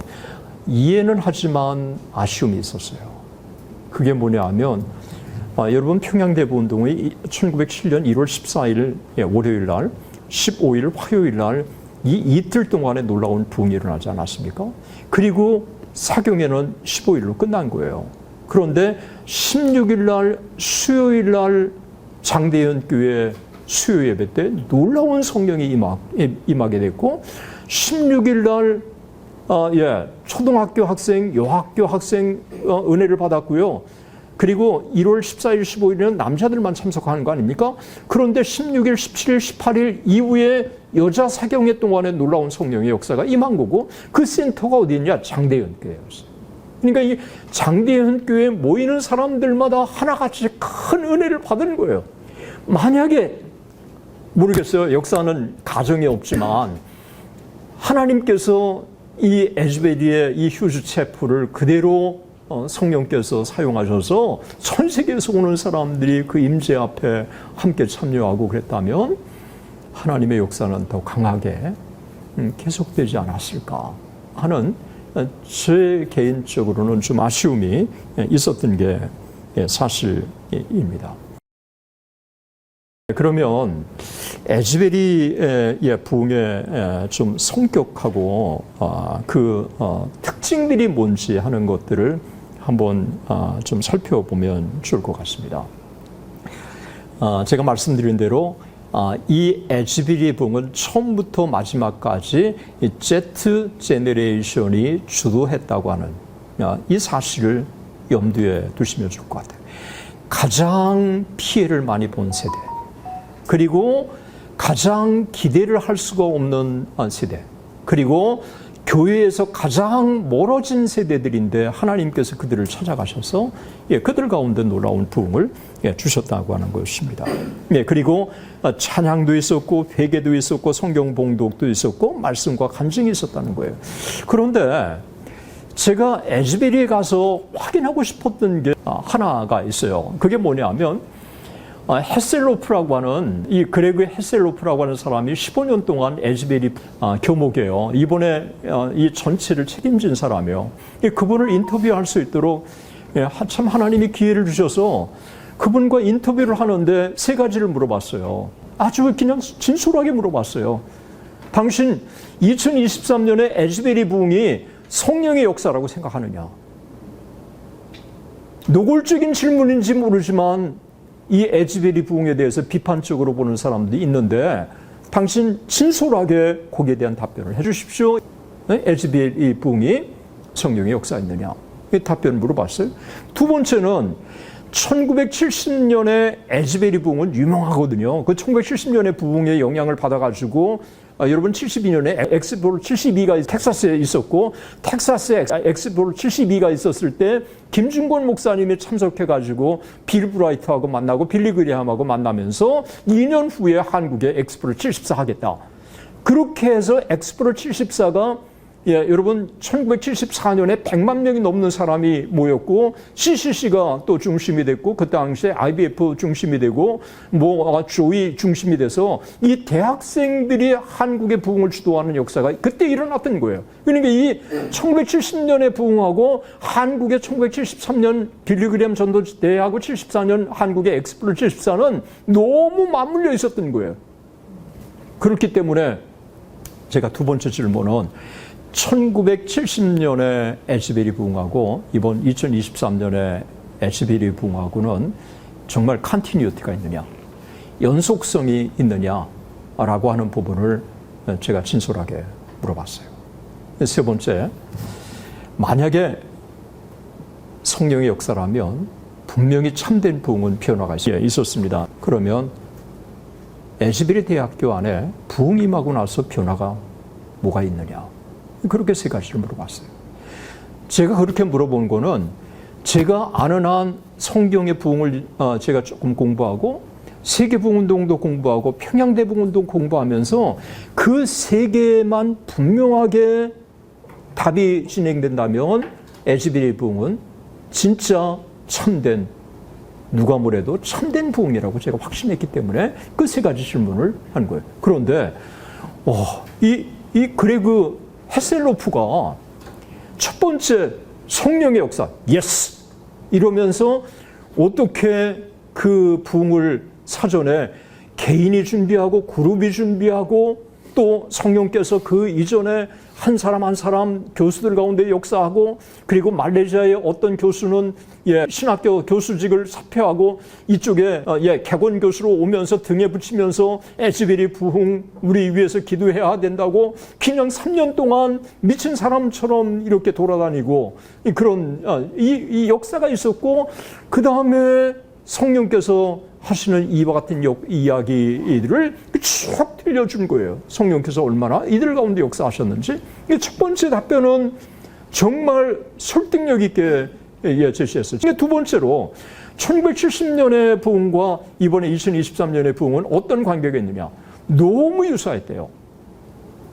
이해는 하지만 아쉬움이 있었어요. 그게 뭐냐 하면 여러분 평양 대북운동이 1907년 1월 14일 월요일 날, 15일 화요일 날 이 이틀 동안에 놀라운 부흥이 일어나지 않았습니까? 그리고 사경에는 15일로 끝난 거예요. 그런데 16일 날 수요일 날 장대현 교회 수요 예배 때 놀라운 성령이 임하게 됐고 16일 날 초등학교 학생, 여학교 학생 은혜를 받았고요. 그리고 1월 14일, 15일에는 남자들만 참석하는 거 아닙니까? 그런데 16일, 17일, 18일 이후에 여자 사경회 동안에 놀라운 성령의 역사가 임한 거고 그 센터가 어디 있냐? 장대현 교회였어요. 그러니까 이 장대현 교회에 모이는 사람들마다 하나같이 큰 은혜를 받은 거예요. 만약에 모르겠어요. 역사는 가정이 없지만 하나님께서 이 에즈베리의 이 휴즈 채플을 그대로 성령께서 사용하셔서 전 세계에서 오는 사람들이 그 임재 앞에 함께 참여하고 그랬다면 하나님의 역사는 더 강하게 계속되지 않았을까 하는 제 개인적으로는 좀 아쉬움이 있었던 게 사실입니다. 그러면 에즈베리의 부흥의 좀 성격하고 특징들이 뭔지 하는 것들을 한번 좀 살펴보면 좋을 것 같습니다. 제가 말씀드린 대로 이 에즈베리 부흥은 처음부터 마지막까지 이 Z 제너레이션이 주도했다고 하는 이 사실을 염두에 두시면 좋을 것 같아요. 가장 피해를 많이 본 세대, 그리고 가장 기대를 할 수가 없는 세대, 그리고 교회에서 가장 멀어진 세대들인데 하나님께서 그들을 찾아가셔서 그들 가운데 놀라운 부흥을 주셨다고 하는 것입니다. 그리고 찬양도 있었고 회개도 있었고 성경 봉독도 있었고 말씀과 간증이 있었다는 거예요. 그런데 제가 에즈베리에 가서 확인하고 싶었던 게 하나가 있어요. 그게 뭐냐면 헤셀로프라고 하는 이 그레그 헤셀로프라고 하는 사람이 15년 동안 에즈베리 교목이에요. 이번에 이 전체를 책임진 사람이에요. 그분을 인터뷰할 수 있도록 참 하나님이 기회를 주셔서 그분과 인터뷰를 하는데 세 가지를 물어봤어요. 아주 그냥 진솔하게 물어봤어요. 당신 2023년에 에즈베리 부흥이 성령의 역사라고 생각하느냐? 노골적인 질문인지 모르지만 이 에즈베리 부흥에 대해서 비판적으로 보는 사람들이 있는데 당신 진솔하게 거기에 대한 답변을 해 주십시오. 에즈베리 부흥이 성령의 역사였느냐? 이 답변을 물어봤어요. 두 번째는 1970년에 에즈베리 부흥은 유명하거든요. 그 1970년의 부흥의 영향을 받아가지고 여러분 72년에 엑스포 72가 텍사스에 있었고 텍사스에 엑스포 72가 있었을 때 김중권 목사님이 참석해가지고 빌 브라이트하고 만나고 빌리 그리함하고 만나면서 2년 후에 한국에 엑스포 74 하겠다. 그렇게 해서 엑스포 74가 여러분 1974년에 100만 명이 넘는 사람이 모였고 CCC가 또 중심이 됐고 그 당시에 IBF 중심이 되고 조이 중심이 돼서 이 대학생들이 한국의 부흥을 주도하는 역사가 그때 일어났던 거예요. 그러니까 이 1970년에 부흥하고 한국의 1973년 빌리그램 전도대하고 74년 한국의 엑스플로 74는 너무 맞물려 있었던 거예요. 그렇기 때문에 제가 두 번째 질문은 1970년에 에즈베리 부흥하고 이번 2023년에 에즈베리 부흥하고는 정말 컨티뉴티가 있느냐, 연속성이 있느냐라고 하는 부분을 제가 진솔하게 물어봤어요. 세 번째, 만약에 성령의 역사라면 분명히 참된 부흥은 변화가 있었습니다. 그러면 에즈베리 대학교 안에 부흥이 임하고 나서 변화가 뭐가 있느냐? 그렇게 세 가지를 물어봤어요. 제가 그렇게 물어본 거는 제가 아는 한 성경의 부흥을 제가 조금 공부하고 세계부흥운동도 공부하고 평양대부흥운동 공부하면서 그 세 개만 분명하게 답이 진행된다면 에즈베리 부흥은 진짜 참된, 누가 뭐래도 참된 부흥이라고 제가 확신했기 때문에 그 세 가지 질문을 한 거예요. 그런데 이 그레그 헤셀로프가 첫 번째 성령의 역사, 예스! 이러면서 어떻게 그 부흥을 사전에 개인이 준비하고 그룹이 준비하고 또 성령께서 그 이전에 한 사람 한 사람 교수들 가운데 역사하고 그리고 말레이시아의 어떤 교수는 신학교 교수직을 사표하고 이쪽에 객원 교수로 오면서 등에 붙이면서 에즈베리 부흥 우리 위해서 기도해야 된다고 그냥 3년 동안 미친 사람처럼 이렇게 돌아다니고 그런 이 역사가 있었고 그 다음에 성령께서 하시는 이와 같은 이야기들을 쭉 들려준 거예요. 성령께서 얼마나 이들 가운데 역사하셨는지. 첫 번째 답변은 정말 설득력 있게 제시했어요. 두 번째로 1970년의 부흥과 이번에 2023년의 부흥은 어떤 관계가 있느냐. 너무 유사했대요.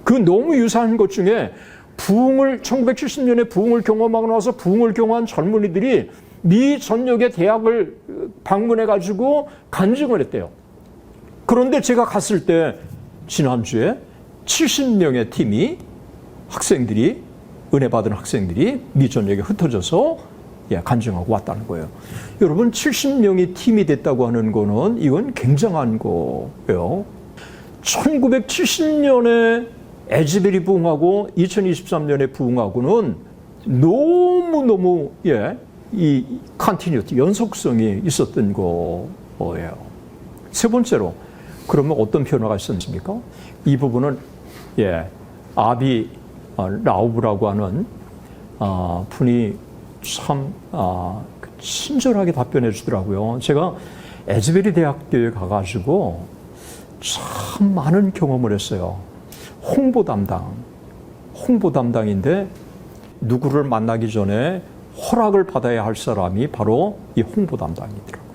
그 너무 유사한 것 중에 1970년에 부흥을 경험하고 나서 부흥을 경험한 젊은이들이 미 전역의 대학을 방문해가지고 간증을 했대요. 그런데 제가 갔을 때 지난주에 70명의 팀이 학생들이 은혜 받은 학생들이 미 전역에 흩어져서 간증하고 왔다는 거예요. 여러분 70명이 팀이 됐다고 하는 거는 이건 굉장한 거예요. 1970년에 에즈베리 부흥하고 2023년에 부흥하고는 너무너무 이 컨티뉴티, 연속성이 있었던 거예요. 세 번째로 그러면 어떤 변화가 있었습니까? 이 부분은 아비 라우브라고 하는 분이 참 친절하게 답변해 주더라고요. 제가 에즈베리 대학교에 가가지고 참 많은 경험을 했어요. 홍보 담당인데 누구를 만나기 전에 허락을 받아야 할 사람이 바로 이 홍보 담당이더라고요.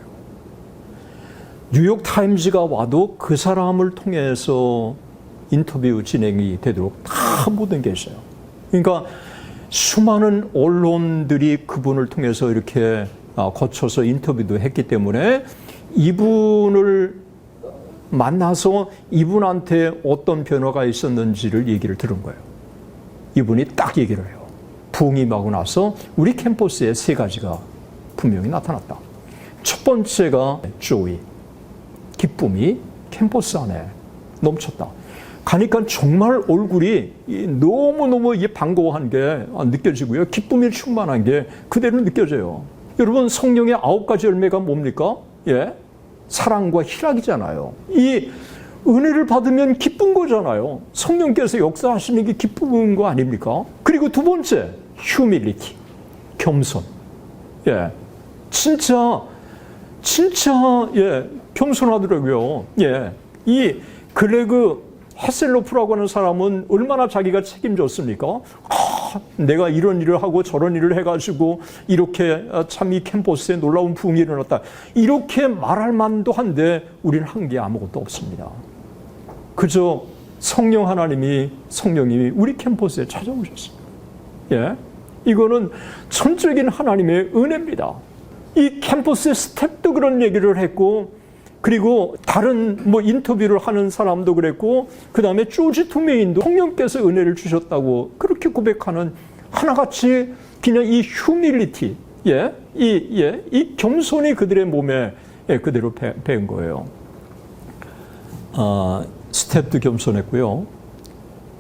뉴욕타임즈가 와도 그 사람을 통해서 인터뷰 진행이 되도록 다 모든 게 있어요. 그러니까 수많은 언론들이 그분을 통해서 이렇게 거쳐서 인터뷰도 했기 때문에 이분을 만나서 이분한테 어떤 변화가 있었는지를 얘기를 들은 거예요. 이분이 딱 얘기를 해요. 부흥이 임하고 나서 우리 캠퍼스에 세 가지가 분명히 나타났다. 첫 번째가 조이, 기쁨이 캠퍼스 안에 넘쳤다. 가니까 정말 얼굴이 너무너무 반가워한 게 느껴지고요. 기쁨이 충만한 게 그대로 느껴져요. 여러분 성령의 9가지 열매가 뭡니까? 사랑과 희락이잖아요. 이 은혜를 받으면 기쁜 거잖아요. 성령께서 역사하시는 게 기쁜 거 아닙니까? 그리고 두 번째, 휴밀리티, 겸손. 진짜 겸손하더라고요. 이 그레그 헤셀로프라고 하는 사람은 얼마나 자기가 책임졌습니까? 내가 이런 일을 하고 저런 일을 해가지고 이렇게 참 이 캠퍼스에 놀라운 부흥이 일어났다. 이렇게 말할 만도 한데 우리는 한 게 아무것도 없습니다. 그저 성령님이 우리 캠퍼스에 찾아오셨습니다. 이거는 전적인 하나님의 은혜입니다. 이 캠퍼스 스태프도 그런 얘기를 했고 그리고 다른 인터뷰를 하는 사람도 그랬고 그 다음에 조지 투메인도 성령께서 은혜를 주셨다고 그렇게 고백하는 하나같이 그냥 이 휴밀리티, 이 겸손이 그들의 몸에 그대로 배운 거예요. 스텝도 겸손했고요.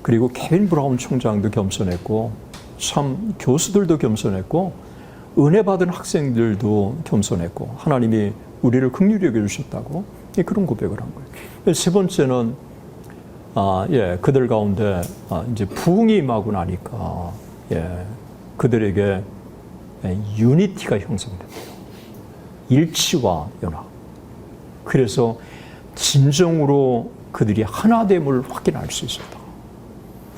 그리고 케빈 브라운 총장도 겸손했고 참 교수들도 겸손했고 은혜 받은 학생들도 겸손했고 하나님이 우리를 긍휼히 여겨주셨다고 그런 고백을 한 거예요. 세 번째는 그들 가운데 이제 부흥이 임하고 나니까 그들에게 유니티가 형성돼요. 일치와 연합. 그래서 진정으로 그들이 하나됨을 확인할 수 있었다.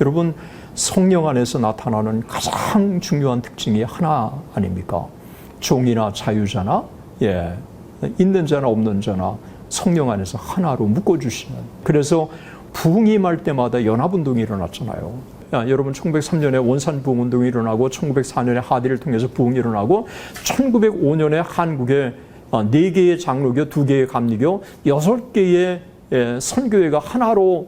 여러분, 성령 안에서 나타나는 가장 중요한 특징이 하나 아닙니까? 종이나 자유자나, 있는 자나 없는 자나 성령 안에서 하나로 묶어주시는. 그래서 부흥이 임할 때마다 연합운동이 일어났잖아요. 여러분, 1903년에 원산부흥운동이 일어나고 1904년에 하디를 통해서 부흥이 일어나고 1905년에 한국에 4개의 장로교, 2개의 감리교, 6개의 선교회가 하나로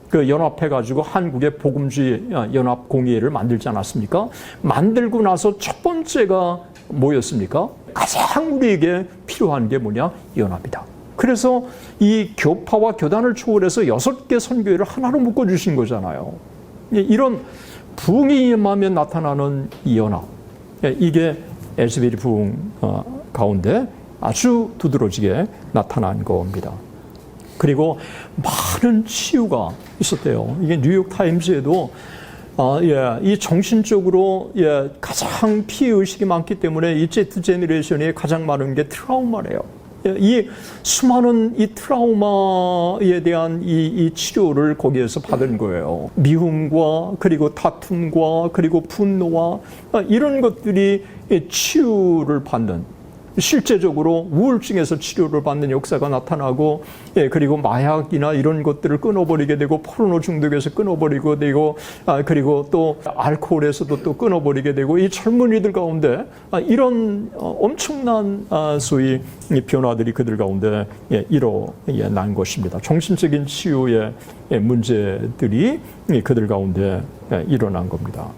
그 연합해가지고 한국의 복음주의 연합공의회를 만들지 않았습니까? 만들고 나서 첫 번째가 뭐였습니까? 가장 우리에게 필요한 게 뭐냐? 연합이다. 그래서 이 교파와 교단을 초월해서 6개 선교회를 하나로 묶어주신 거잖아요. 이런 부흥이 임하면 나타나는 이 연합, 이게 에즈베리 부흥 가운데 아주 두드러지게 나타난 겁니다. 그리고 많은 치유가 있었대요. 이게 뉴욕 타임즈에도 이 정신적으로 가장 피해 의식이 많기 때문에 이 Z 제너레이션이 가장 많은 게 트라우마래요. 이 수많은 이 트라우마에 대한 이 치료를 거기에서 받은 거예요. 미움과 그리고 다툼과 그리고 분노와 이런 것들이 치유를 받는, 실제적으로 우울증에서 치료를 받는 역사가 나타나고, 그리고 마약이나 이런 것들을 끊어버리게 되고, 포르노 중독에서 끊어버리게 되고, 그리고 또 알코올에서도 또 끊어버리게 되고, 이 젊은이들 가운데 이런 엄청난 소위 변화들이 그들 가운데 일어난 것입니다. 정신적인 치유의 문제들이 그들 가운데 일어난 겁니다.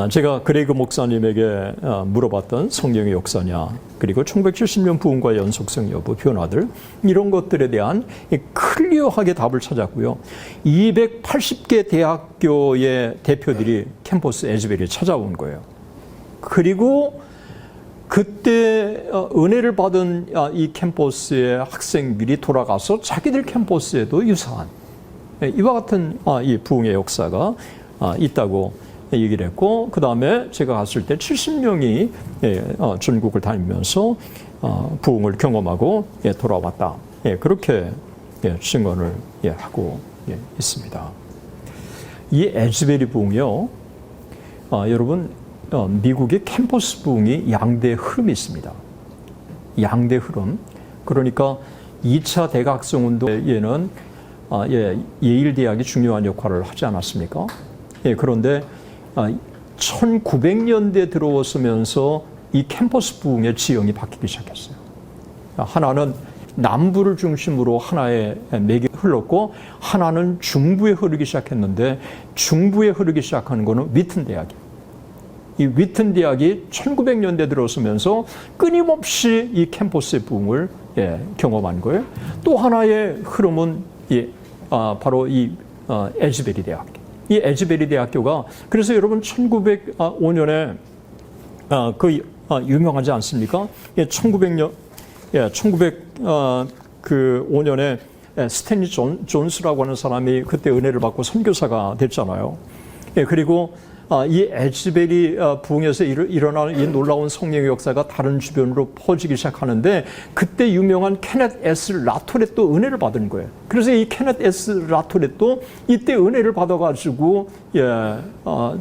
제가 그레이그 목사님에게 물어봤던 성령의 역사냐, 그리고 1970년 부흥과 연속성 여부, 변화들, 이런 것들에 대한 클리어하게 답을 찾았고요. 280개 대학교의 대표들이 캠퍼스 에즈베리에 찾아온 거예요. 그리고 그때 은혜를 받은 이 캠퍼스의 학생들이 돌아가서 자기들 캠퍼스에도 유사한 이와 같은 이 부흥의 역사가 있다고 얘기를 했고, 그 다음에 제가 갔을 때 70명이 전국을 다니면서 부흥을 경험하고 돌아왔다. 그렇게 증언을 하고 있습니다. 이 에즈베리 부흥이요, 여러분, 미국의 캠퍼스 부흥이 양대 흐름이 있습니다. 양대 흐름. 그러니까 2차 대각성 운동에는 예일대학이 중요한 역할을 하지 않았습니까? 그런데 1900년대 들어서면서 이 캠퍼스 부흥의 지형이 바뀌기 시작했어요. 하나는 남부를 중심으로 하나의 맥이 흘렀고, 하나는 중부에 흐르기 시작했는데, 중부에 흐르기 시작하는 것은 위튼 대학이에요. 이 위튼 대학이 1900년대 들어서면서 끊임없이 이 캠퍼스의 부흥을 경험한 거예요. 또 하나의 흐름은 바로 이 에즈베리 대학. 이 에즈베리 대학교가, 그래서 여러분 1905년에 유명하지 않습니까? 1905년에 스탠리 존스라고 하는 사람이 그때 은혜를 받고 선교사가 됐잖아요. 그리고 이 에즈베리 부흥에서 일어나는 이 놀라운 성령의 역사가 다른 주변으로 퍼지기 시작하는데, 그때 유명한 케넷 S. 라토렛도 은혜를 받은 거예요. 그래서 이 케넷 S. 라토렛도 이때 은혜를 받아가지고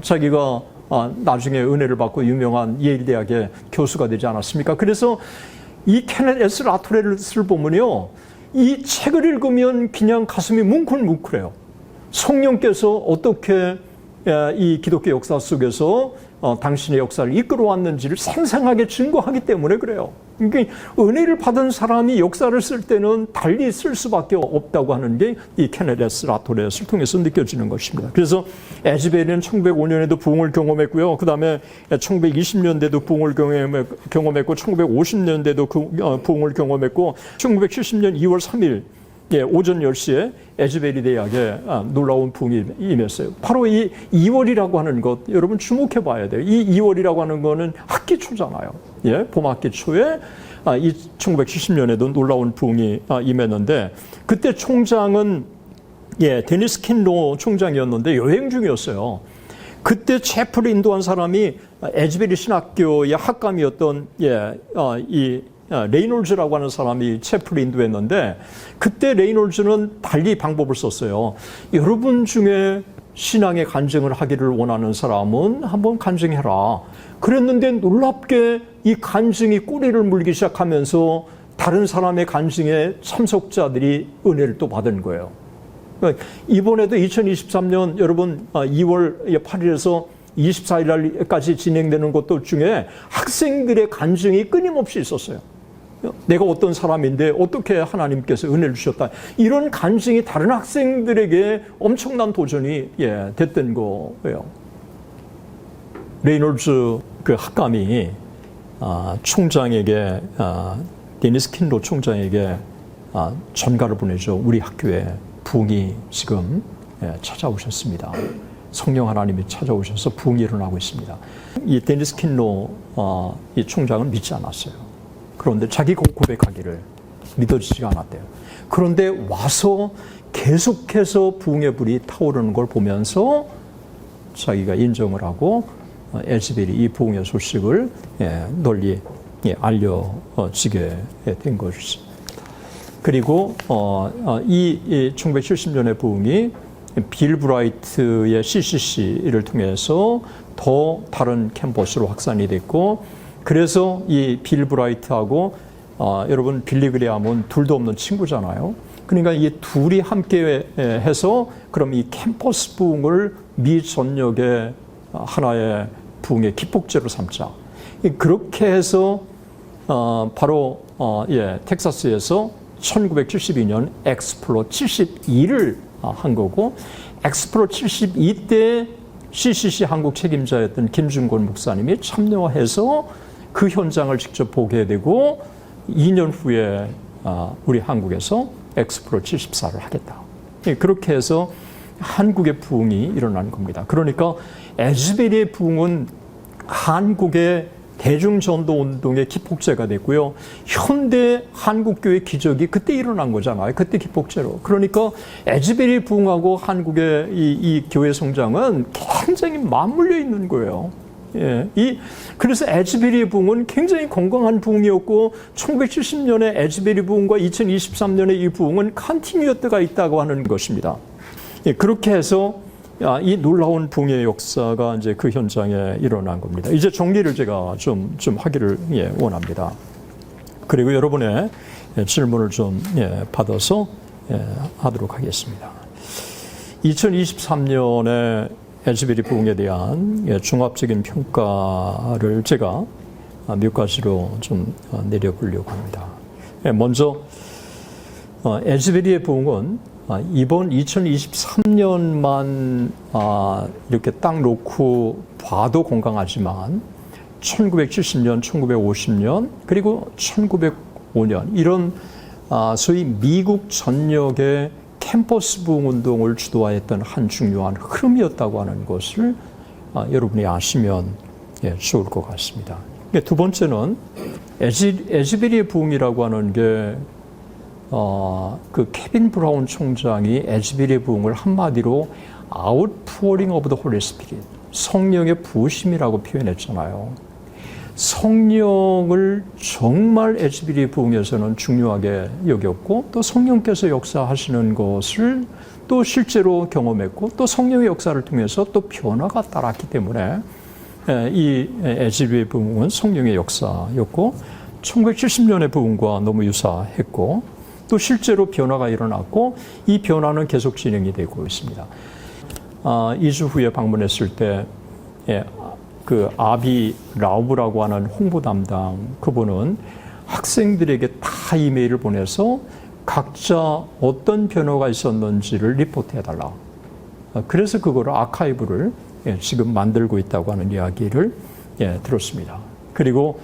자기가 나중에 은혜를 받고 유명한 예일 대학의 교수가 되지 않았습니까? 그래서 이 케넷 S. 라토렛을 보면요, 이 책을 읽으면 그냥 가슴이 뭉클뭉클해요. 성령께서 어떻게 이 기독교 역사 속에서 당신의 역사를 이끌어왔는지를 생생하게 증거하기 때문에 그래요. 그러니까 은혜를 받은 사람이 역사를 쓸 때는 달리 쓸 수밖에 없다고 하는 게 이 케넷 S. 라토렛을 통해서 느껴지는 것입니다. 그래서 에즈베리는 1905년에도 부흥을 경험했고요. 그 다음에 1920년대도 부흥을 경험했고, 1950년대도 부흥을 경험했고, 1970년 2월 3일 오전 10시에 에즈베리 대학에 놀라운 부흥이 임했어요. 바로 이 2월이라고 하는 것, 여러분 주목해 봐야 돼요. 이 2월이라고 하는 거는 학기 초잖아요. 봄 학기 초에 1970년에도 놀라운 부흥이 임했는데, 그때 총장은 데니스 킨로 총장이었는데 여행 중이었어요. 그때 채플을 인도한 사람이 에즈베리 신학교의 학감이었던 레이놀즈라고 하는 사람이 채플을 인도했는데, 그때 레이놀즈는 달리 방법을 썼어요. 여러분 중에 신앙의 간증을 하기를 원하는 사람은 한번 간증해라. 그랬는데 놀랍게 이 간증이 꼬리를 물기 시작하면서 다른 사람의 간증에 참석자들이 은혜를 또 받은 거예요. 이번에도 2023년 여러분 2월 8일에서 24일 날까지 진행되는 것들 중에 학생들의 간증이 끊임없이 있었어요. 내가 어떤 사람인데 어떻게 하나님께서 은혜를 주셨다. 이런 간증이 다른 학생들에게 엄청난 도전이 됐던 거예요. 레이놀즈 그 학감이 총장에게 데니스 킨로 총장에게 전가를 보내죠. 우리 학교에 부흥이 지금 찾아오셨습니다. 성령 하나님이 찾아오셔서 부흥이 일어나고 있습니다. 이 데니스 킨로 이 총장은 믿지 않았어요. 그런데 자기 고백하기를 믿어지지가 않았대요. 그런데 와서 계속해서 부흥의 불이 타오르는 걸 보면서 자기가 인정을 하고 에즈벨이 이 부흥의 소식을 널리 알려지게 된 것입니다. 그리고 이 1970년의 부흥이 빌 브라이트의 CCC를 통해서 더 다른 캠퍼스로 확산이 됐고, 그래서 이 빌 브라이트하고 여러분 빌리 그레함은 둘도 없는 친구잖아요. 그러니까 이 둘이 함께 해서 그럼 이 캠퍼스 부흥을 미 전역의 하나의 부흥의 기폭제로 삼자. 그렇게 해서 바로 텍사스에서 1972년 엑스플로 72를 한 거고, 엑스플로 72 때 CCC 한국 책임자였던 김준권 목사님이 참여해서 그 현장을 직접 보게 되고 2년 후에 우리 한국에서 엑스프로 74를 하겠다. 그렇게 해서 한국의 부흥이 일어난 겁니다. 그러니까 에즈베리의 부흥은 한국의 대중전도 운동의 기폭제가 됐고요. 현대 한국교회 기적이 그때 일어난 거잖아요. 그때 기폭제로. 그러니까 에즈베리 부흥하고 한국의 이 교회 성장은 굉장히 맞물려 있는 거예요. 그래서 에즈베리 부흥은 굉장히 건강한 부흥이었고, 1970년에 에즈베리 부흥과 2023년의 이 부흥은 컨티뉴어가 있다고 하는 것입니다. 그렇게 해서 이 놀라운 부흥의 역사가 이제 그 현장에 일어난 겁니다. 이제 정리를 제가 좀 하기를 원합니다. 그리고 여러분의 질문을 좀 받아서 하도록 하겠습니다. 2023년에 에즈베리 부흥에 대한 종합적인 평가를 제가 몇 가지로 좀 내려보려고 합니다. 먼저 에즈베리의 부흥은 이번 2023년만 이렇게 딱 놓고 봐도 건강하지만 1970년, 1950년, 그리고 1905년 이런 소위 미국 전역의 캠퍼스 부흥 운동을 주도하였던 한 중요한 흐름이었다고 하는 것을 여러분이 아시면 좋을 것 같습니다. 두 번째는 에즈베리의 부흥이라고 하는 게 그 케빈 브라운 총장이 에즈베리의 부흥을 한마디로 outpouring of the Holy Spirit, 성령의 부으심이라고 표현했잖아요. 성령을 정말 에즈베리 부흥에서는 중요하게 여겼고, 또 성령께서 역사하시는 것을 또 실제로 경험했고, 또 성령의 역사를 통해서 또 변화가 따랐기 때문에 이 에즈베리 부흥은 성령의 역사였고, 1970년의 부흥과 너무 유사했고, 또 실제로 변화가 일어났고, 이 변화는 계속 진행이 되고 있습니다. 2주 후에 방문했을 때 그 아비 라우브라고 하는 홍보 담당 그분은 학생들에게 다 이메일을 보내서 각자 어떤 변화가 있었는지를 리포트해달라. 그래서 그거를 아카이브를 지금 만들고 있다고 하는 이야기를 들었습니다. 그리고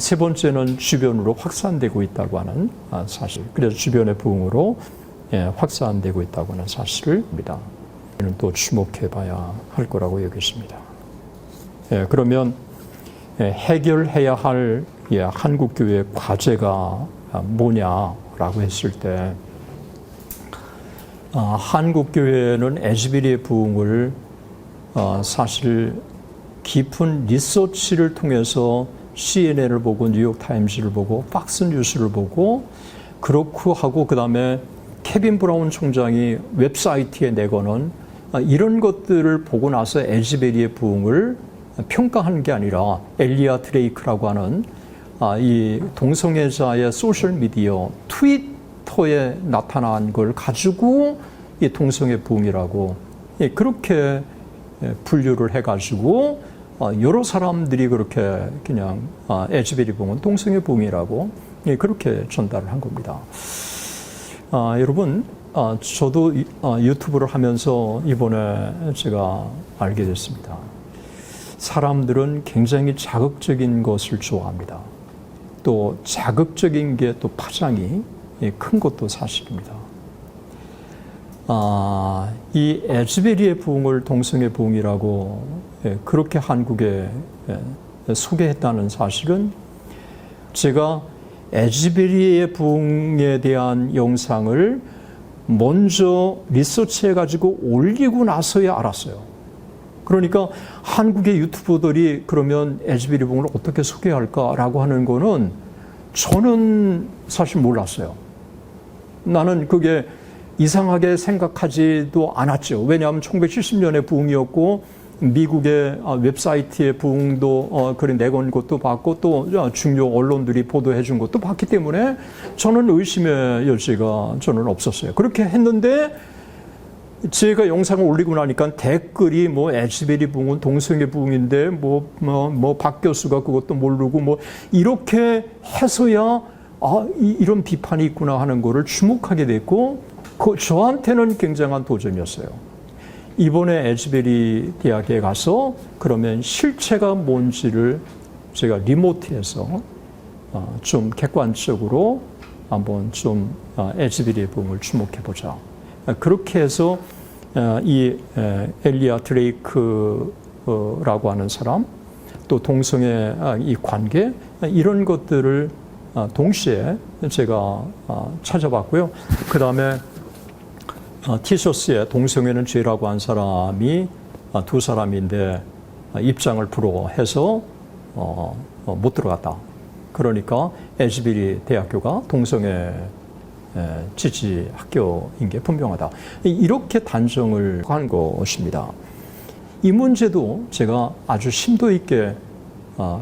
세 번째는 주변으로 확산되고 있다고 하는 사실. 그래서 주변의 부흥으로 확산되고 있다고 하는 사실을 봅니다. 이는 또 주목해봐야 할 거라고 여겼습니다. 그러면 해결해야 할 한국교회 과제가 뭐냐라고 했을 때, 한국교회는 에즈베리의 부흥을 사실 깊은 리서치를 통해서 CNN을 보고 뉴욕타임즈를 보고 팍스뉴스를 보고 그렇고 하고 그다음에 케빈 브라운 총장이 웹사이트에 내거는 이런 것들을 보고 나서 에즈베리의 부흥을 평가하는 게 아니라 엘리아 드레이크라고 하는 이 동성애자의 소셜미디어 트위터에 나타난 걸 가지고 이 동성애 부흥이라고 그렇게 분류를 해가지고 여러 사람들이 그렇게 그냥 에즈베리 부흥은 동성애 부흥이라고 그렇게 전달을 한 겁니다. 여러분, 저도 유튜브를 하면서 이번에 제가 알게 됐습니다. 사람들은 굉장히 자극적인 것을 좋아합니다. 또 자극적인 게 또 파장이 큰 것도 사실입니다. 이 에즈베리의 부흥을 동성애 부흥이라고 그렇게 한국에 소개했다는 사실은 제가 에즈베리의 부흥에 대한 영상을 먼저 리서치해가지고 올리고 나서야 알았어요. 그러니까 한국의 유튜버들이 그러면 에즈베리 부흥을 어떻게 소개할까라고 하는 거는 저는 사실 몰랐어요. 나는 그게 이상하게 생각하지도 않았죠. 왜냐하면 1970년에 부흥이었고 미국의 웹사이트의 부흥도 그래 내건 것도 봤고 또 중요 언론들이 보도해 준 것도 봤기 때문에 저는 의심의 여지가 저는 없었어요. 그렇게 했는데 제가 영상을 올리고 나니까 댓글이 뭐 에즈베리 부흥은 동성애 부흥인데 박 교수가 그것도 모르고 뭐 이렇게 해서야 이런 비판이 있구나 하는 거를 주목하게 됐고 저한테는 굉장한 도전이었어요. 이번에 에즈베리 대학에 가서 그러면 실체가 뭔지를 제가 리모트에서 좀 객관적으로 한번 좀 에즈베리의 부흥을 주목해 보자. 그렇게 해서 이 엘리아 드레이크라고 하는 사람 또 동성애 이 관계 이런 것들을 동시에 제가 찾아봤고요. 그 다음에 티셔츠에 동성애는 죄라고 한 사람이 두 사람인데 입장을 불허해서 못 들어갔다. 그러니까 에즈베리 대학교가 동성애 지지 학교인 게 분명하다. 이렇게 단정을 한 것입니다. 이 문제도 제가 아주 심도 있게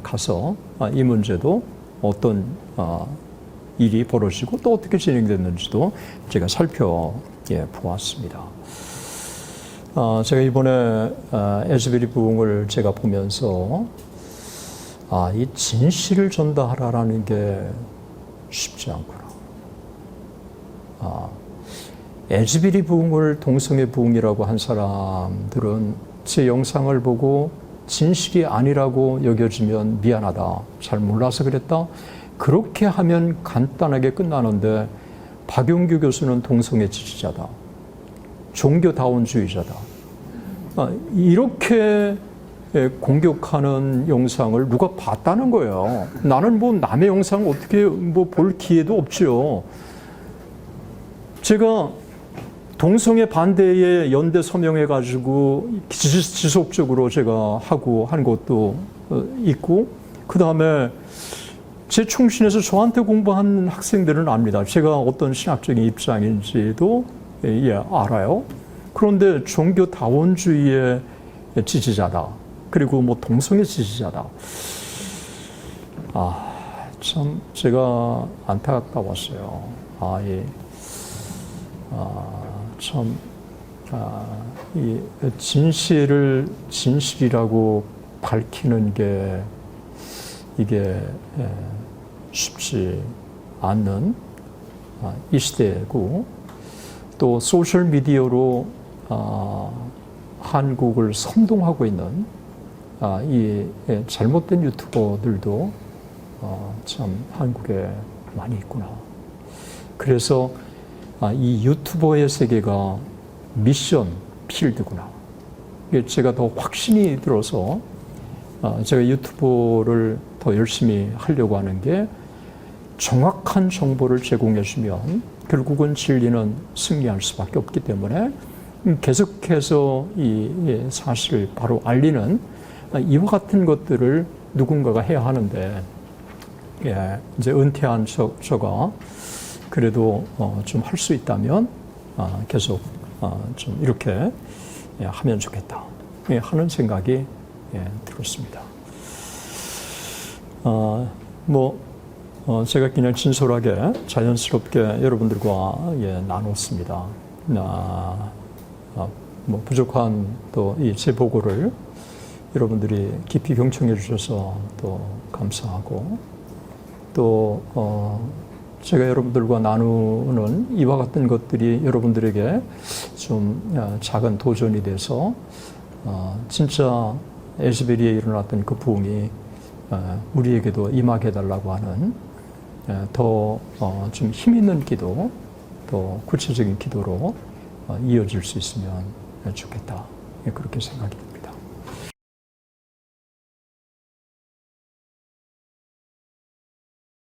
가서 이 문제도 어떤 일이 벌어지고 또 어떻게 진행됐는지도 제가 살펴보았습니다. 제가 이번에 에즈베리 부흥을 제가 보면서 이 진실을 전달하라는 게 쉽지 않구나. 에즈베리 부흥을 동성애 부흥이라고 한 사람들은 제 영상을 보고 진실이 아니라고 여겨지면 미안하다. 잘 몰라서 그랬다. 그렇게 하면 간단하게 끝나는데 박용규 교수는 동성애 지지자다. 종교다원주의자다. 이렇게 공격하는 영상을 누가 봤다는 거예요. 나는 뭐 남의 영상을 어떻게 볼 기회도 없죠. 제가 동성애 반대에 연대 서명해가지고 지속적으로 제가 하고 한 것도 있고, 그 다음에 제 충신에서 저한테 공부한 학생들은 압니다. 제가 어떤 신학적인 입장인지도 알아요. 그런데 종교다원주의의 지지자다. 그리고 뭐 동성애 지지자다. 참 제가 안타까웠어요. 이 진실을 진실이라고 밝히는 게 이게 쉽지 않는 이 시대고, 또 소셜 미디어로 한국을 선동하고 있는 이 잘못된 유튜버들도 참 한국에 많이 있구나. 그래서 이 유튜버의 세계가 미션 필드구나. 제가 더 확신이 들어서 제가 유튜브를 더 열심히 하려고 하는 게, 정확한 정보를 제공해 주면 결국은 진리는 승리할 수밖에 없기 때문에 계속해서 이 사실을 바로 알리는 이와 같은 것들을 누군가가 해야 하는데, 이제 은퇴한 저가 그래도 좀 할 수 있다면 계속 좀 이렇게 하면 좋겠다 하는 생각이 들었습니다. 제가 그냥 진솔하게 자연스럽게 여러분들과 나눴습니다. 부족한 또 이 제 보고를 여러분들이 깊이 경청해 주셔서 또 감사하고, 또 제가 여러분들과 나누는 이와 같은 것들이 여러분들에게 좀 작은 도전이 돼서 진짜 에스베리에 일어났던 그 부흥이 우리에게도 임하게 해달라고 하는 더 좀 힘 있는 기도, 더 구체적인 기도로 이어질 수 있으면 좋겠다. 그렇게 생각이 듭니다.